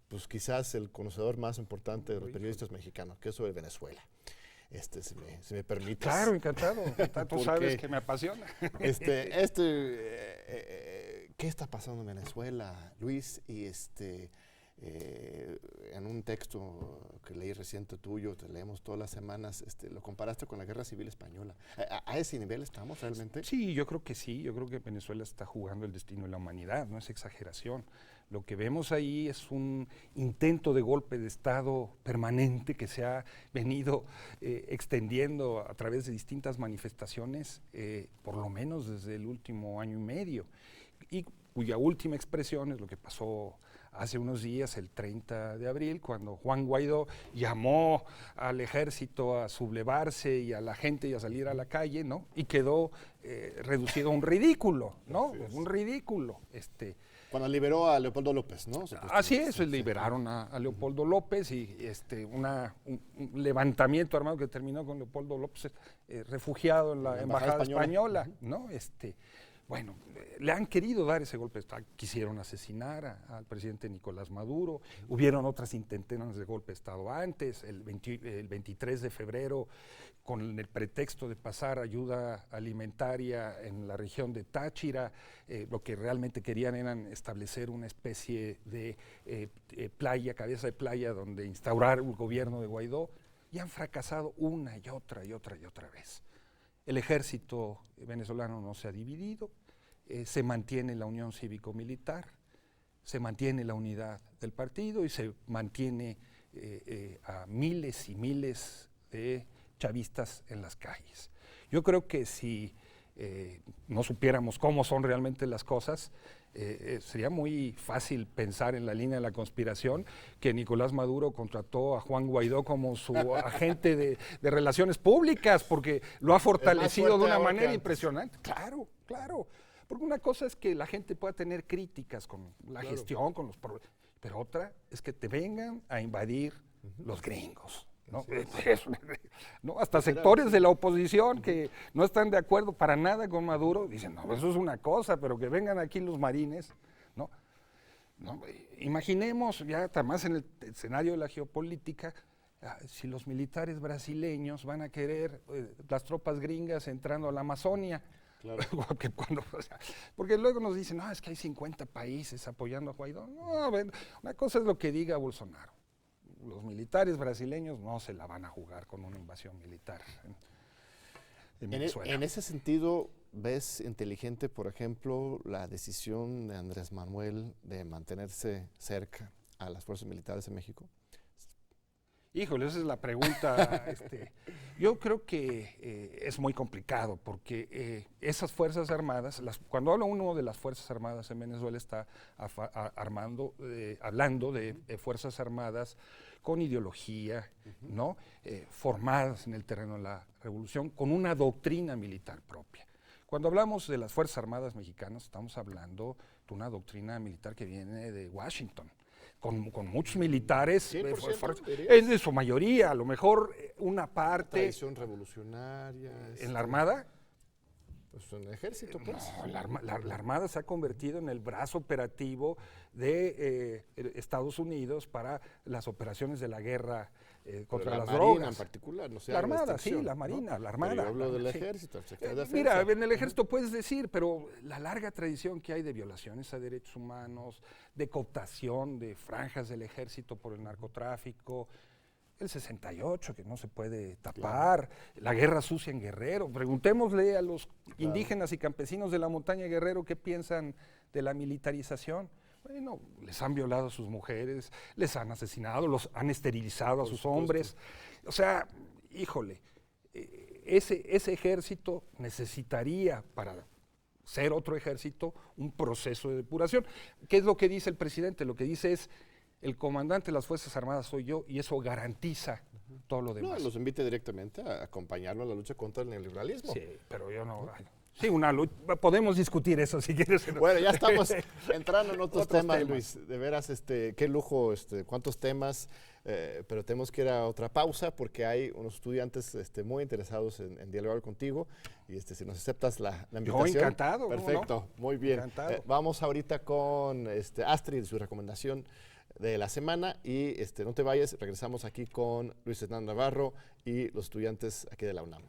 pues quizás el conocedor más importante de los periodistas mexicanos, que es sobre Venezuela. Si me permites. Claro, encantado. Tú sabes que me apasiona. ¿Qué está pasando en Venezuela, Luis? Y en un texto que leí reciente tuyo, te leemos todas las semanas, lo comparaste con la Guerra Civil Española. ¿A ese nivel estamos realmente? Sí, yo creo que sí. Yo creo que Venezuela está jugando el destino de la humanidad, no es exageración. Lo que vemos ahí es un intento de golpe de Estado permanente que se ha venido extendiendo a través de distintas manifestaciones, por lo menos desde el último año y medio, y cuya última expresión es lo que pasó hace unos días, el 30 de abril, cuando Juan Guaidó llamó al ejército a sublevarse y a la gente a salir a la calle, ¿no? Y quedó reducido a un ridículo, ¿no? Un ridículo. Cuando liberó a Leopoldo López, ¿no? Así es, liberaron a Leopoldo López y un levantamiento armado que terminó con Leopoldo López refugiado en la embajada española, ¿no? Bueno, le han querido dar ese golpe de Estado, quisieron asesinar al presidente Nicolás Maduro, hubieron otras intentonas de golpe de Estado antes, el 23 de febrero, con el pretexto de pasar ayuda alimentaria en la región de Táchira, lo que realmente querían eran establecer una especie de playa, cabeza de playa, donde instaurar un gobierno de Guaidó, y han fracasado una y otra vez. El ejército venezolano no se ha dividido, se mantiene la unión cívico-militar, se mantiene la unidad del partido y se mantiene a miles y miles de chavistas en las calles. Yo creo que si no supiéramos cómo son realmente las cosas, sería muy fácil pensar en la línea de la conspiración que Nicolás Maduro contrató a Juan Guaidó como su agente de relaciones públicas, porque lo ha fortalecido de una manera impresionante. Claro, porque una cosa es que la gente pueda tener críticas con la gestión, con los problemas, pero otra es que te vengan a invadir los gringos. ¿No? Hasta sectores de la oposición que no están de acuerdo para nada con Maduro dicen, no, eso es una cosa, pero que vengan aquí los marines, ¿no? Imaginemos ya más en el escenario de la geopolítica, si los militares brasileños van a querer las tropas gringas entrando a la Amazonia. Claro. Porque luego nos dicen, no, es que hay 50 países apoyando a Guaidó. No, una cosa es lo que diga Bolsonaro. Los militares brasileños no se la van a jugar con una invasión militar en Venezuela. En ese sentido, ¿ves inteligente, por ejemplo, la decisión de Andrés Manuel de mantenerse cerca a las fuerzas militares en México? Híjole, esa es la pregunta. Yo creo que es muy complicado porque esas Fuerzas Armadas, cuando habla uno de las Fuerzas Armadas en Venezuela, está hablando de Fuerzas Armadas con ideología, ¿no? Formadas en el terreno de la revolución, con una doctrina militar propia. Cuando hablamos de las Fuerzas Armadas mexicanas, estamos hablando de una doctrina militar que viene de Washington, con muchos militares, en su mayoría, a lo mejor una parte... Tradición revolucionaria. ¿En la Armada? Pues en el ejército, pues. No, la Armada se ha convertido en el brazo operativo de Estados Unidos para las operaciones de la guerra contra las drogas. La Marina en particular, no sé. La Armada, sí, la Marina, ¿no? La Armada. Pero yo hablo del ejército, mira, en el ejército puedes decir, pero la larga tradición que hay de violaciones a derechos humanos, de cooptación de franjas del ejército por el narcotráfico, el 68, que no se puede tapar, la guerra sucia en Guerrero. Preguntémosle a los indígenas y campesinos de la montaña de Guerrero qué piensan de la militarización. Bueno, les han violado a sus mujeres, les han asesinado, los han esterilizado a sus hombres. O sea, híjole, ese ejército necesitaría, para ser otro ejército, un proceso de depuración. ¿Qué es lo que dice el presidente? Lo que dice es, el comandante de las Fuerzas Armadas soy yo, y eso garantiza todo lo demás. No, los invite directamente a acompañarlo a la lucha contra el neoliberalismo. Sí, pero yo no... Sí, podemos discutir eso si quieres. Bueno, ya estamos entrando en otros temas, temas, Luis. De veras, qué lujo, cuántos temas, pero tenemos que ir a otra pausa porque hay unos estudiantes muy interesados en dialogar contigo y si nos aceptas la invitación. Yo encantado. Perfecto, ¿no? muy bien. Encantado. Vamos ahorita con Astrid, su recomendación de la semana y no te vayas, regresamos aquí con Luis Hernando Navarro y los estudiantes aquí de la UNAM.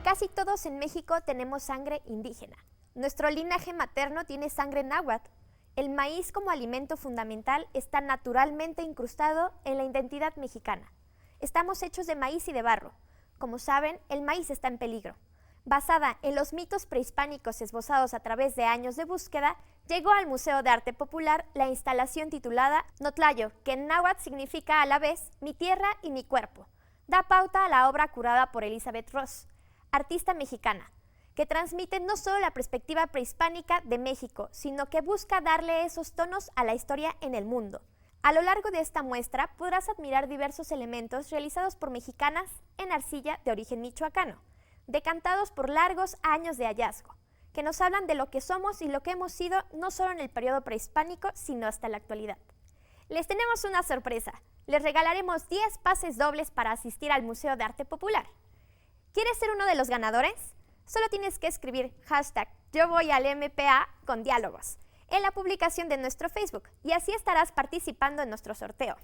Casi todos en México tenemos sangre indígena. Nuestro linaje materno tiene sangre náhuatl. El maíz como alimento fundamental está naturalmente incrustado en la identidad mexicana. Estamos hechos de maíz y de barro. Como saben, el maíz está en peligro. Basada en los mitos prehispánicos esbozados a través de años de búsqueda, llegó al Museo de Arte Popular la instalación titulada Notlayo, que en náhuatl significa a la vez mi tierra y mi cuerpo. Da pauta a la obra curada por Elizabeth Ross, artista mexicana, que transmite no solo la perspectiva prehispánica de México, sino que busca darle esos tonos a la historia en el mundo. A lo largo de esta muestra podrás admirar diversos elementos realizados por mexicanas en arcilla de origen michoacano, decantados por largos años de hallazgo, que nos hablan de lo que somos y lo que hemos sido no solo en el periodo prehispánico, sino hasta la actualidad. Les tenemos una sorpresa. Les regalaremos 10 pases dobles para asistir al Museo de Arte Popular. ¿Quieres ser uno de los ganadores? Solo tienes que escribir #YoVoyAlMPA con diálogos en la publicación de nuestro Facebook y así estarás participando en nuestro sorteo.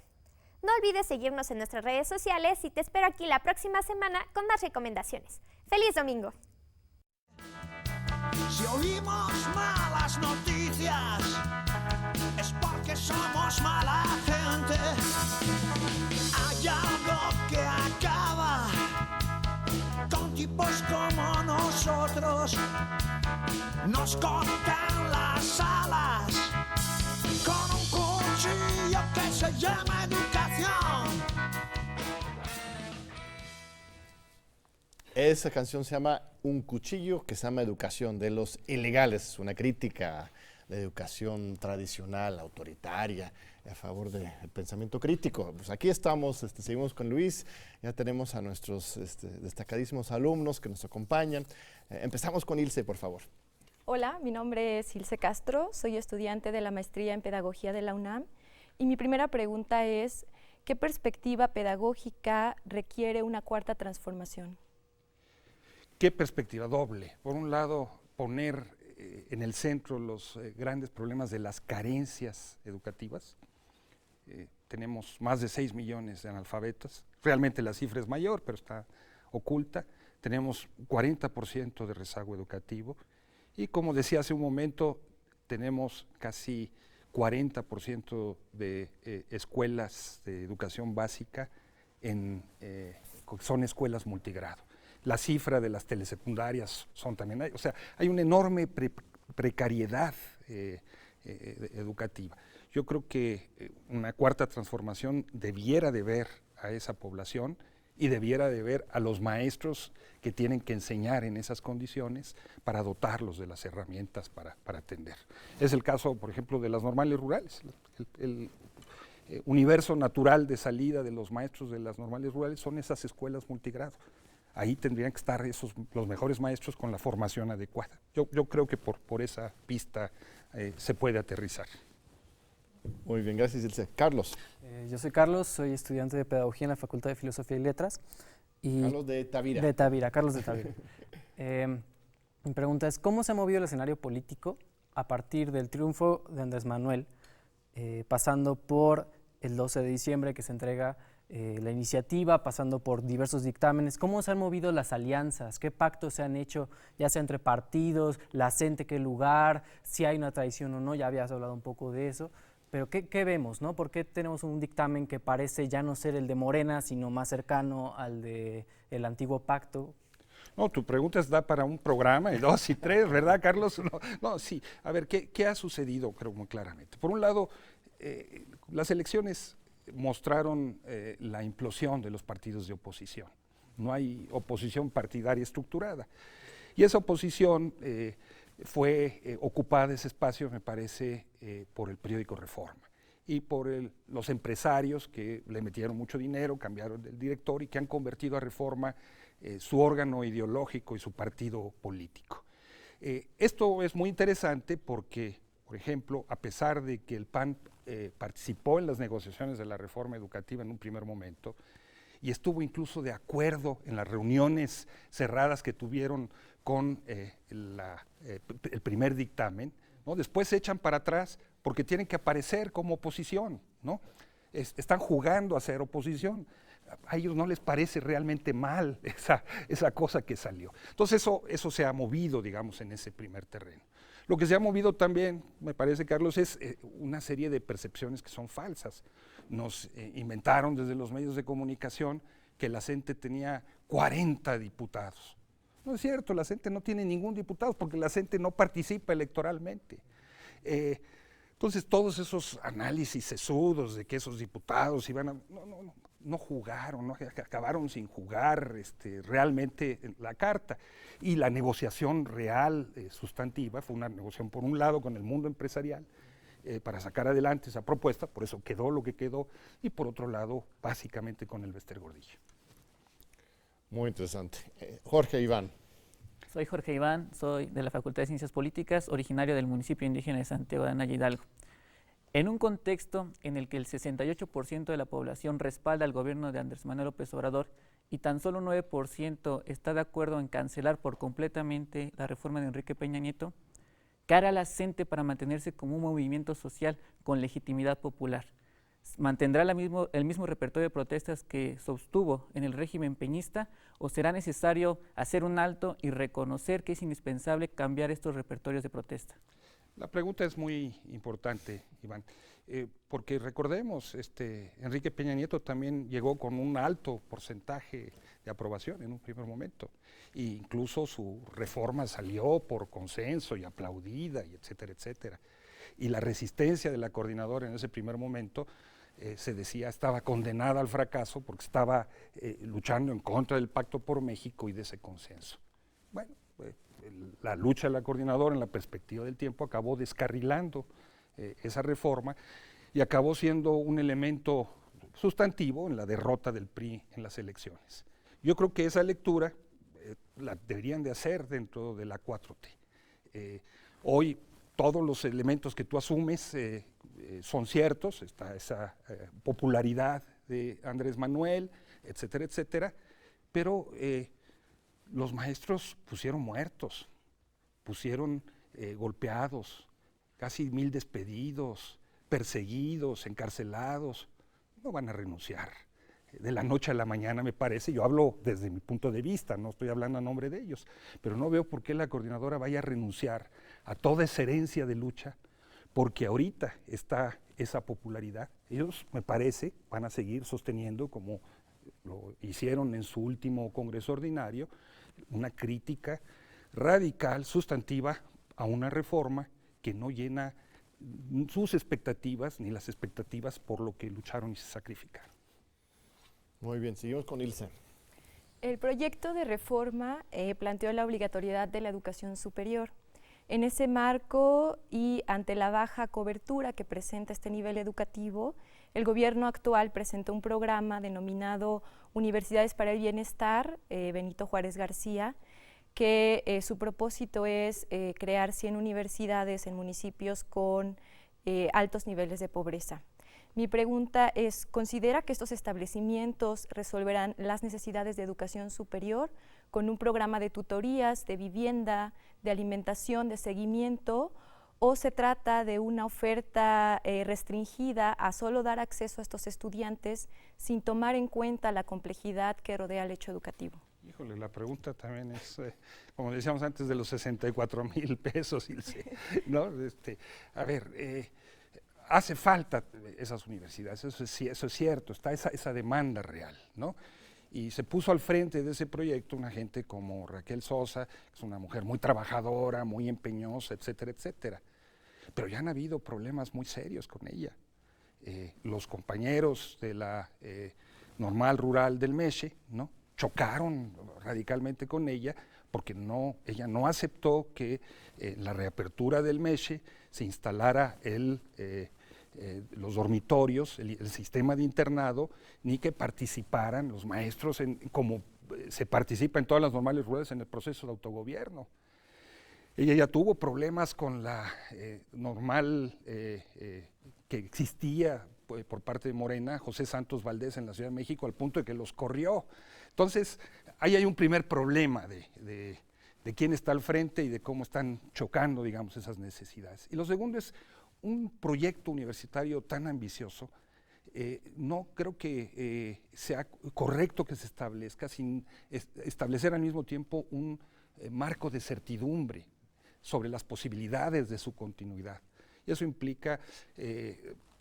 No olvides seguirnos en nuestras redes sociales y te espero aquí la próxima semana con más recomendaciones. ¡Feliz domingo! Si oímos malas noticias es porque somos mala gente. Hay algo que acaba con tipos como nosotros. Nos cortan las alas con un cuchillo que se llama educación. Esa canción se llama Un cuchillo que se llama Educación, de Los Ilegales, una crítica a la educación tradicional, autoritaria, a favor del pensamiento crítico. Pues aquí estamos, seguimos con Luis, ya tenemos a nuestros destacadísimos alumnos que nos acompañan. Empezamos con Ilse, por favor. Hola, mi nombre es Ilse Castro, soy estudiante de la maestría en Pedagogía de la UNAM y mi primera pregunta es, ¿qué perspectiva pedagógica requiere una cuarta transformación? ¿Qué perspectiva? Doble. Por un lado, poner en el centro los grandes problemas de las carencias educativas. Tenemos más de 6 millones de analfabetos. Realmente la cifra es mayor, pero está oculta. Tenemos 40% de rezago educativo. Y como decía hace un momento, tenemos casi 40% de escuelas de educación básica son escuelas multigrado. La cifra de las telesecundarias son también, o sea, hay una enorme precariedad educativa. Yo creo que una cuarta transformación debiera de ver a esa población y debiera de ver a los maestros que tienen que enseñar en esas condiciones para dotarlos de las herramientas para atender. Es el caso, por ejemplo, de las normales rurales. El universo natural de salida de los maestros de las normales rurales son esas escuelas multigrado. Ahí tendrían que estar los mejores maestros con la formación adecuada. Yo creo que por esa pista se puede aterrizar. Muy bien, gracias, Ilse. Carlos. Yo soy Carlos, soy estudiante de Pedagogía en la Facultad de Filosofía y Letras. Carlos de Tavira. De Tavira, Carlos de Tavira. Mi pregunta es, ¿cómo se ha movido el escenario político a partir del triunfo de Andrés Manuel, pasando por el 12 de diciembre que se entrega la iniciativa, pasando por diversos dictámenes? ¿Cómo se han movido las alianzas? ¿Qué pactos se han hecho, ya sea entre partidos, la CENTE, qué lugar, si hay una traición o no? Ya habías hablado un poco de eso. Pero ¿qué vemos, no? ¿Por qué tenemos un dictamen que parece ya no ser el de Morena, sino más cercano al del antiguo pacto? No, tu pregunta da para un programa, y 2 y 3, ¿verdad, Carlos? No, sí. A ver, ¿qué ha sucedido? Creo muy claramente. Por un lado, las elecciones mostraron la implosión de los partidos de oposición. No hay oposición partidaria estructurada. Y esa oposición fue ocupada ese espacio, me parece, por el periódico Reforma y por los empresarios que le metieron mucho dinero, cambiaron del director y que han convertido a Reforma su órgano ideológico y su partido político. Esto es muy interesante porque, por ejemplo, a pesar de que el PAN participó en las negociaciones de la reforma educativa en un primer momento y estuvo incluso de acuerdo en las reuniones cerradas que tuvieron con el primer dictamen, ¿no? Después se echan para atrás porque tienen que aparecer como oposición, ¿no? Están jugando a ser oposición. A ellos no les parece realmente mal esa cosa que salió. Entonces eso se ha movido, digamos, en ese primer terreno. Lo que se ha movido también, me parece, Carlos, es una serie de percepciones que son falsas. Nos inventaron desde los medios de comunicación que la CENTE tenía 40 diputados. No es cierto, la CENTE no tiene ningún diputado porque la CENTE no participa electoralmente. Entonces, todos esos análisis sesudos de que esos diputados iban a... No jugaron, ¿no? Acabaron sin jugar realmente la carta. Y la negociación real, sustantiva, fue una negociación por un lado con el mundo empresarial para sacar adelante esa propuesta, por eso quedó lo que quedó, y por otro lado, básicamente con el Bester Gordillo. Muy interesante. Jorge Iván. Soy Jorge Iván, soy de la Facultad de Ciencias Políticas, originario del municipio indígena de Santiago de Anaya, Hidalgo. En un contexto en el que el 68% de la población respalda al gobierno de Andrés Manuel López Obrador y tan solo 9% está de acuerdo en cancelar por completamente la reforma de Enrique Peña Nieto, ¿qué hará la CENTE para mantenerse como un movimiento social con legitimidad popular? ¿Mantendrá el mismo repertorio de protestas que sostuvo en el régimen peñista o será necesario hacer un alto y reconocer que es indispensable cambiar estos repertorios de protesta? La pregunta es muy importante, Iván, porque recordemos, Enrique Peña Nieto también llegó con un alto porcentaje de aprobación en un primer momento, e incluso su reforma salió por consenso y aplaudida, y etcétera, etcétera. Y la resistencia de la coordinadora en ese primer momento, se decía, estaba condenada al fracaso porque estaba luchando en contra del Pacto por México y de ese consenso. Bueno, la lucha de la coordinadora en la perspectiva del tiempo acabó descarrilando esa reforma y acabó siendo un elemento sustantivo en la derrota del PRI en las elecciones. Yo creo que esa lectura la deberían de hacer dentro de la 4T. Hoy todos los elementos que tú asumes son ciertos, está esa popularidad de Andrés Manuel, etcétera, etcétera, pero los maestros pusieron muertos, pusieron golpeados, casi 1000 despedidos, perseguidos, encarcelados. No van a renunciar de la noche a la mañana, me parece. Yo hablo desde mi punto de vista, no estoy hablando a nombre de ellos, pero no veo por qué la coordinadora vaya a renunciar a toda esa herencia de lucha, porque ahorita está esa popularidad. Ellos, me parece, van a seguir sosteniendo, como lo hicieron en su último Congreso Ordinario, una crítica radical, sustantiva, a una reforma que no llena sus expectativas ni las expectativas por lo que lucharon y se sacrificaron. Muy bien, seguimos con Ilse. El proyecto de reforma planteó la obligatoriedad de la educación superior. En ese marco y ante la baja cobertura que presenta este nivel educativo, el gobierno actual presentó un programa denominado Universidades para el Bienestar, Benito Juárez García, que su propósito es crear 100 universidades en municipios con altos niveles de pobreza. Mi pregunta es, ¿considera que estos establecimientos resolverán las necesidades de educación superior con un programa de tutorías, de vivienda, de alimentación, de seguimiento, o se trata de una oferta restringida a solo dar acceso a estos estudiantes sin tomar en cuenta la complejidad que rodea el hecho educativo? Híjole, la pregunta también es, como decíamos antes, de los 64,000 pesos, Ilse, ¿no? A ver, hace falta esas universidades, eso es cierto, está esa demanda real, ¿no? Y se puso al frente de ese proyecto una gente como Raquel Sosa, que es una mujer muy trabajadora, muy empeñosa, etcétera, etcétera. Pero ya han habido problemas muy serios con ella. Los compañeros de la Normal Rural del Meche, ¿no?, chocaron radicalmente con ella porque ella no aceptó que en la reapertura del MESHE se instalara los dormitorios, el sistema de internado, ni que participaran los maestros como se participa en todas las normales rurales en el proceso de autogobierno. Ella ya tuvo problemas con la normal que existía por parte de Morena, José Santos Valdés, en la Ciudad de México, al punto de que los corrió. Entonces, ahí hay un primer problema de quién está al frente y de cómo están chocando, digamos, esas necesidades. Y lo segundo es un proyecto universitario tan ambicioso. No creo que sea correcto que se establezca sin establecer al mismo tiempo un marco de certidumbre sobre las posibilidades de su continuidad. Y eso implica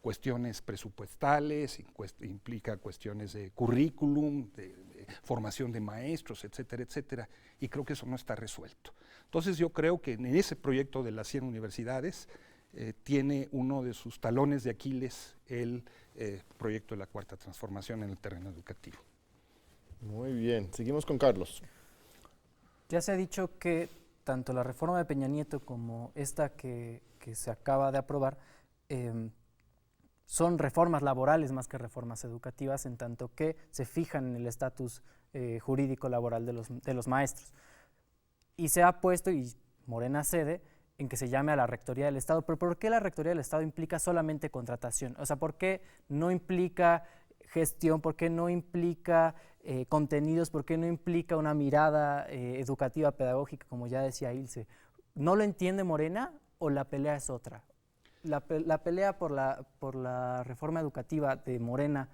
cuestiones presupuestales, implica cuestiones de currículum, de formación de maestros, etcétera, etcétera, y creo que eso no está resuelto. Entonces yo creo que en ese proyecto de las 100 universidades tiene uno de sus talones de Aquiles el proyecto de la Cuarta Transformación en el terreno educativo. Muy bien, seguimos con Carlos. Ya se ha dicho que tanto la reforma de Peña Nieto como esta que se acaba de aprobar son reformas laborales más que reformas educativas, en tanto que se fijan en el estatus jurídico laboral de los maestros. Y se ha puesto, y Morena cede, en que se llame a la Rectoría del Estado. Pero ¿por qué la Rectoría del Estado implica solamente contratación? O sea, ¿por qué no implica gestión? ¿Por qué no implica contenidos? ¿Por qué no implica una mirada educativa, pedagógica, como ya decía Ilse? ¿No lo entiende Morena o la pelea es otra? ¿La pelea por la reforma educativa de Morena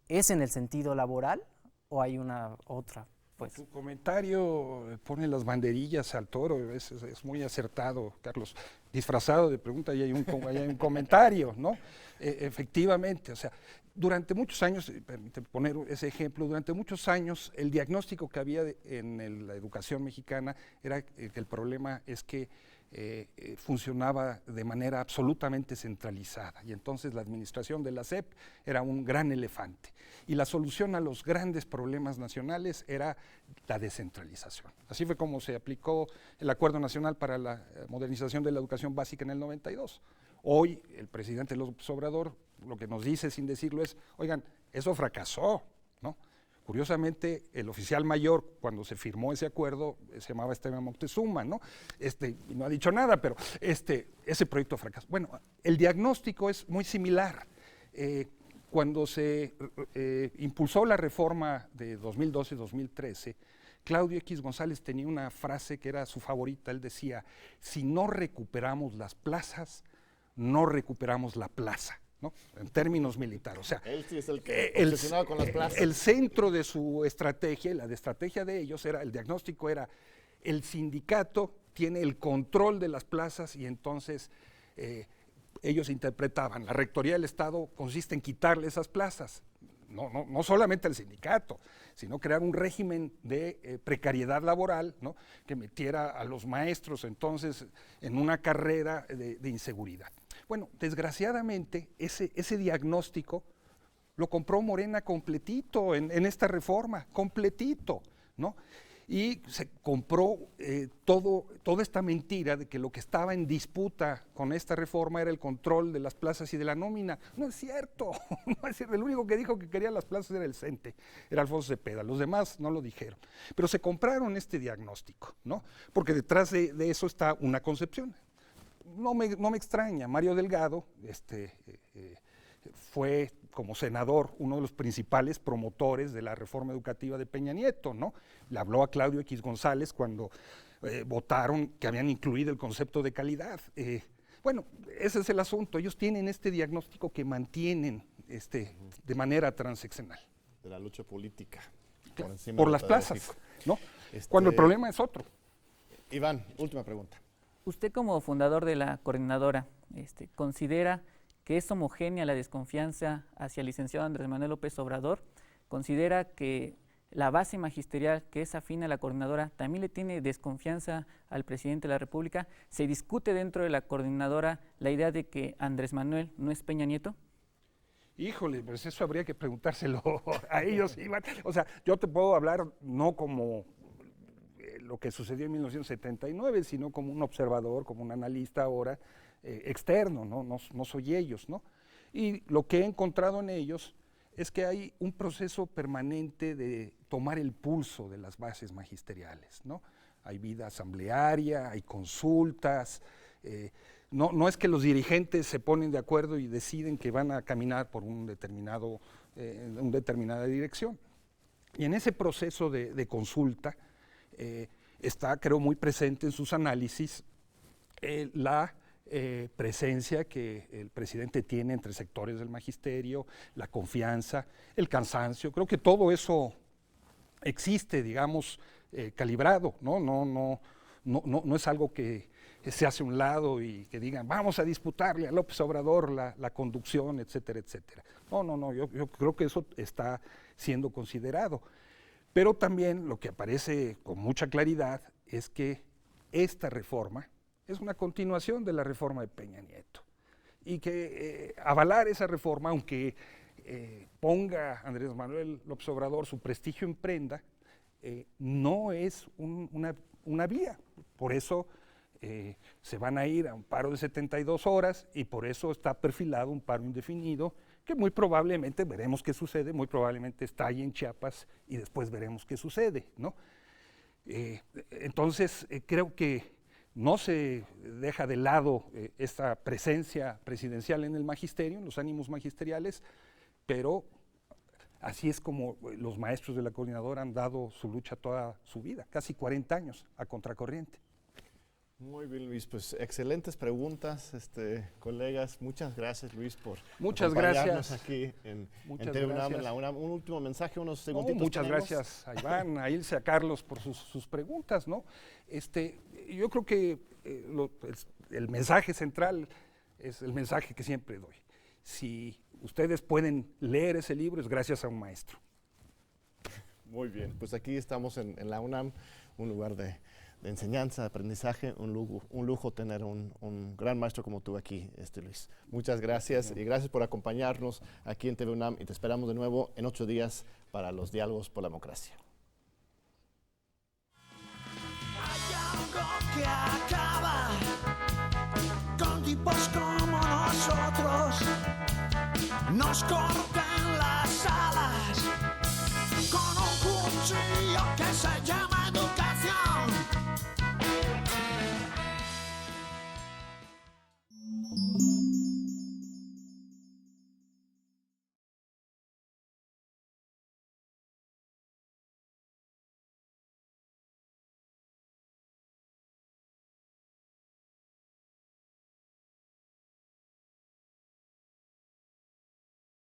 es en el sentido laboral o hay una otra? Pues. Tu comentario pone las banderillas al toro, es muy acertado, Carlos. Disfrazado de pregunta y hay un comentario, ¿no? Efectivamente, o sea, durante muchos años, permíteme poner ese ejemplo, durante muchos años el diagnóstico que había en la educación mexicana era que el problema es que funcionaba de manera absolutamente centralizada y entonces la administración de la SEP era un gran elefante y la solución a los grandes problemas nacionales era la descentralización. Así fue como se aplicó el Acuerdo Nacional para la Modernización de la Educación Básica en el 92. Hoy el presidente López Obrador lo que nos dice sin decirlo es, oigan, eso fracasó, ¿no? Curiosamente, el oficial mayor, cuando se firmó ese acuerdo, se llamaba Esteban Moctezuma, ¿no? No ha dicho nada, pero ese proyecto fracasó. Bueno, el diagnóstico es muy similar. Cuando se impulsó la reforma de 2012-2013, Claudio X González tenía una frase que era su favorita. Él decía, si no recuperamos las plazas, no recuperamos la plaza. ¿No? En términos militares, o sea, él sí es el que obsesionado con las plazas. El centro de su estrategia, la estrategia de ellos era, el diagnóstico era, el sindicato tiene el control de las plazas y entonces ellos interpretaban, la Rectoría del Estado consiste en quitarle esas plazas, no solamente al sindicato, sino crear un régimen de precariedad laboral, ¿no? Que metiera a los maestros entonces en una carrera de inseguridad. Bueno, desgraciadamente ese diagnóstico lo compró Morena completito en esta reforma, completito, ¿no? Y se compró toda esta mentira de que lo que estaba en disputa con esta reforma era el control de las plazas y de la nómina. No es cierto, no es cierto. El único que dijo que quería las plazas era el CENTE, era Alfonso Cepeda, los demás no lo dijeron. Pero se compraron este diagnóstico, ¿no? Porque detrás de eso está una concepción. No me extraña, Mario Delgado fue como senador uno de los principales promotores de la reforma educativa de Peña Nieto, ¿no? Le habló a Claudio X González cuando votaron que habían incluido el concepto de calidad. Bueno, ese es el asunto, ellos tienen este diagnóstico que mantienen de manera transeccional. De la lucha política. Por las plazas, ¿no? Cuando el problema es otro. Iván, última pregunta. Usted como fundador de la coordinadora, ¿considera que es homogénea la desconfianza hacia el licenciado Andrés Manuel López Obrador? ¿Considera que la base magisterial que es afín a la coordinadora también le tiene desconfianza al presidente de la República? ¿Se discute dentro de la coordinadora la idea de que Andrés Manuel no es Peña Nieto? Híjole, pues eso habría que preguntárselo a ellos, Iván. O sea, yo te puedo hablar no como lo que sucedió en 1979, sino como un observador, como un analista ahora externo, no soy ellos, ¿no? Y lo que he encontrado en ellos es que hay un proceso permanente de tomar el pulso de las bases magisteriales, ¿no? Hay vida asamblearia, hay consultas, no es que los dirigentes se ponen de acuerdo y deciden que van a caminar por una determinada dirección. Y en ese proceso de consulta está, creo, muy presente en sus análisis la presencia que el presidente tiene entre sectores del magisterio, la confianza, el cansancio. Creo que todo eso existe, digamos, calibrado, no es algo que se hace a un lado y que digan vamos a disputarle a López Obrador la conducción, etcétera, etcétera. Yo creo que eso está siendo considerado. Pero también lo que aparece con mucha claridad es que esta reforma es una continuación de la reforma de Peña Nieto y que avalar esa reforma, aunque ponga Andrés Manuel López Obrador su prestigio en prenda, no es una vía. Por eso se van a ir a un paro de 72 horas y por eso está perfilado un paro indefinido que muy probablemente veremos qué sucede, muy probablemente estalle en Chiapas y después veremos qué sucede, ¿no? Entonces creo que no se deja de lado esta presencia presidencial en el magisterio, en los ánimos magisteriales, pero así es como los maestros de la coordinadora han dado su lucha toda su vida, casi 40 años a contracorriente. Muy bien, Luis, pues excelentes preguntas, colegas. Muchas gracias, Luis, por muchas acompañarnos gracias aquí en TV UNAM, en la UNAM. Un último mensaje, unos segunditos. Muchas gracias a Iván, a Ilse, a Carlos por sus preguntas, ¿no? Yo creo que el mensaje central es el mensaje que siempre doy. Si ustedes pueden leer ese libro es gracias a un maestro. Muy bien, pues aquí estamos en la UNAM, un lugar de enseñanza, de aprendizaje, un lujo tener un gran maestro como tú aquí, Luis. Muchas gracias y gracias por acompañarnos aquí en TV UNAM y te esperamos de nuevo en 8 días para los diálogos por la democracia. Hay algo que acaba con tipos como nosotros, nos corta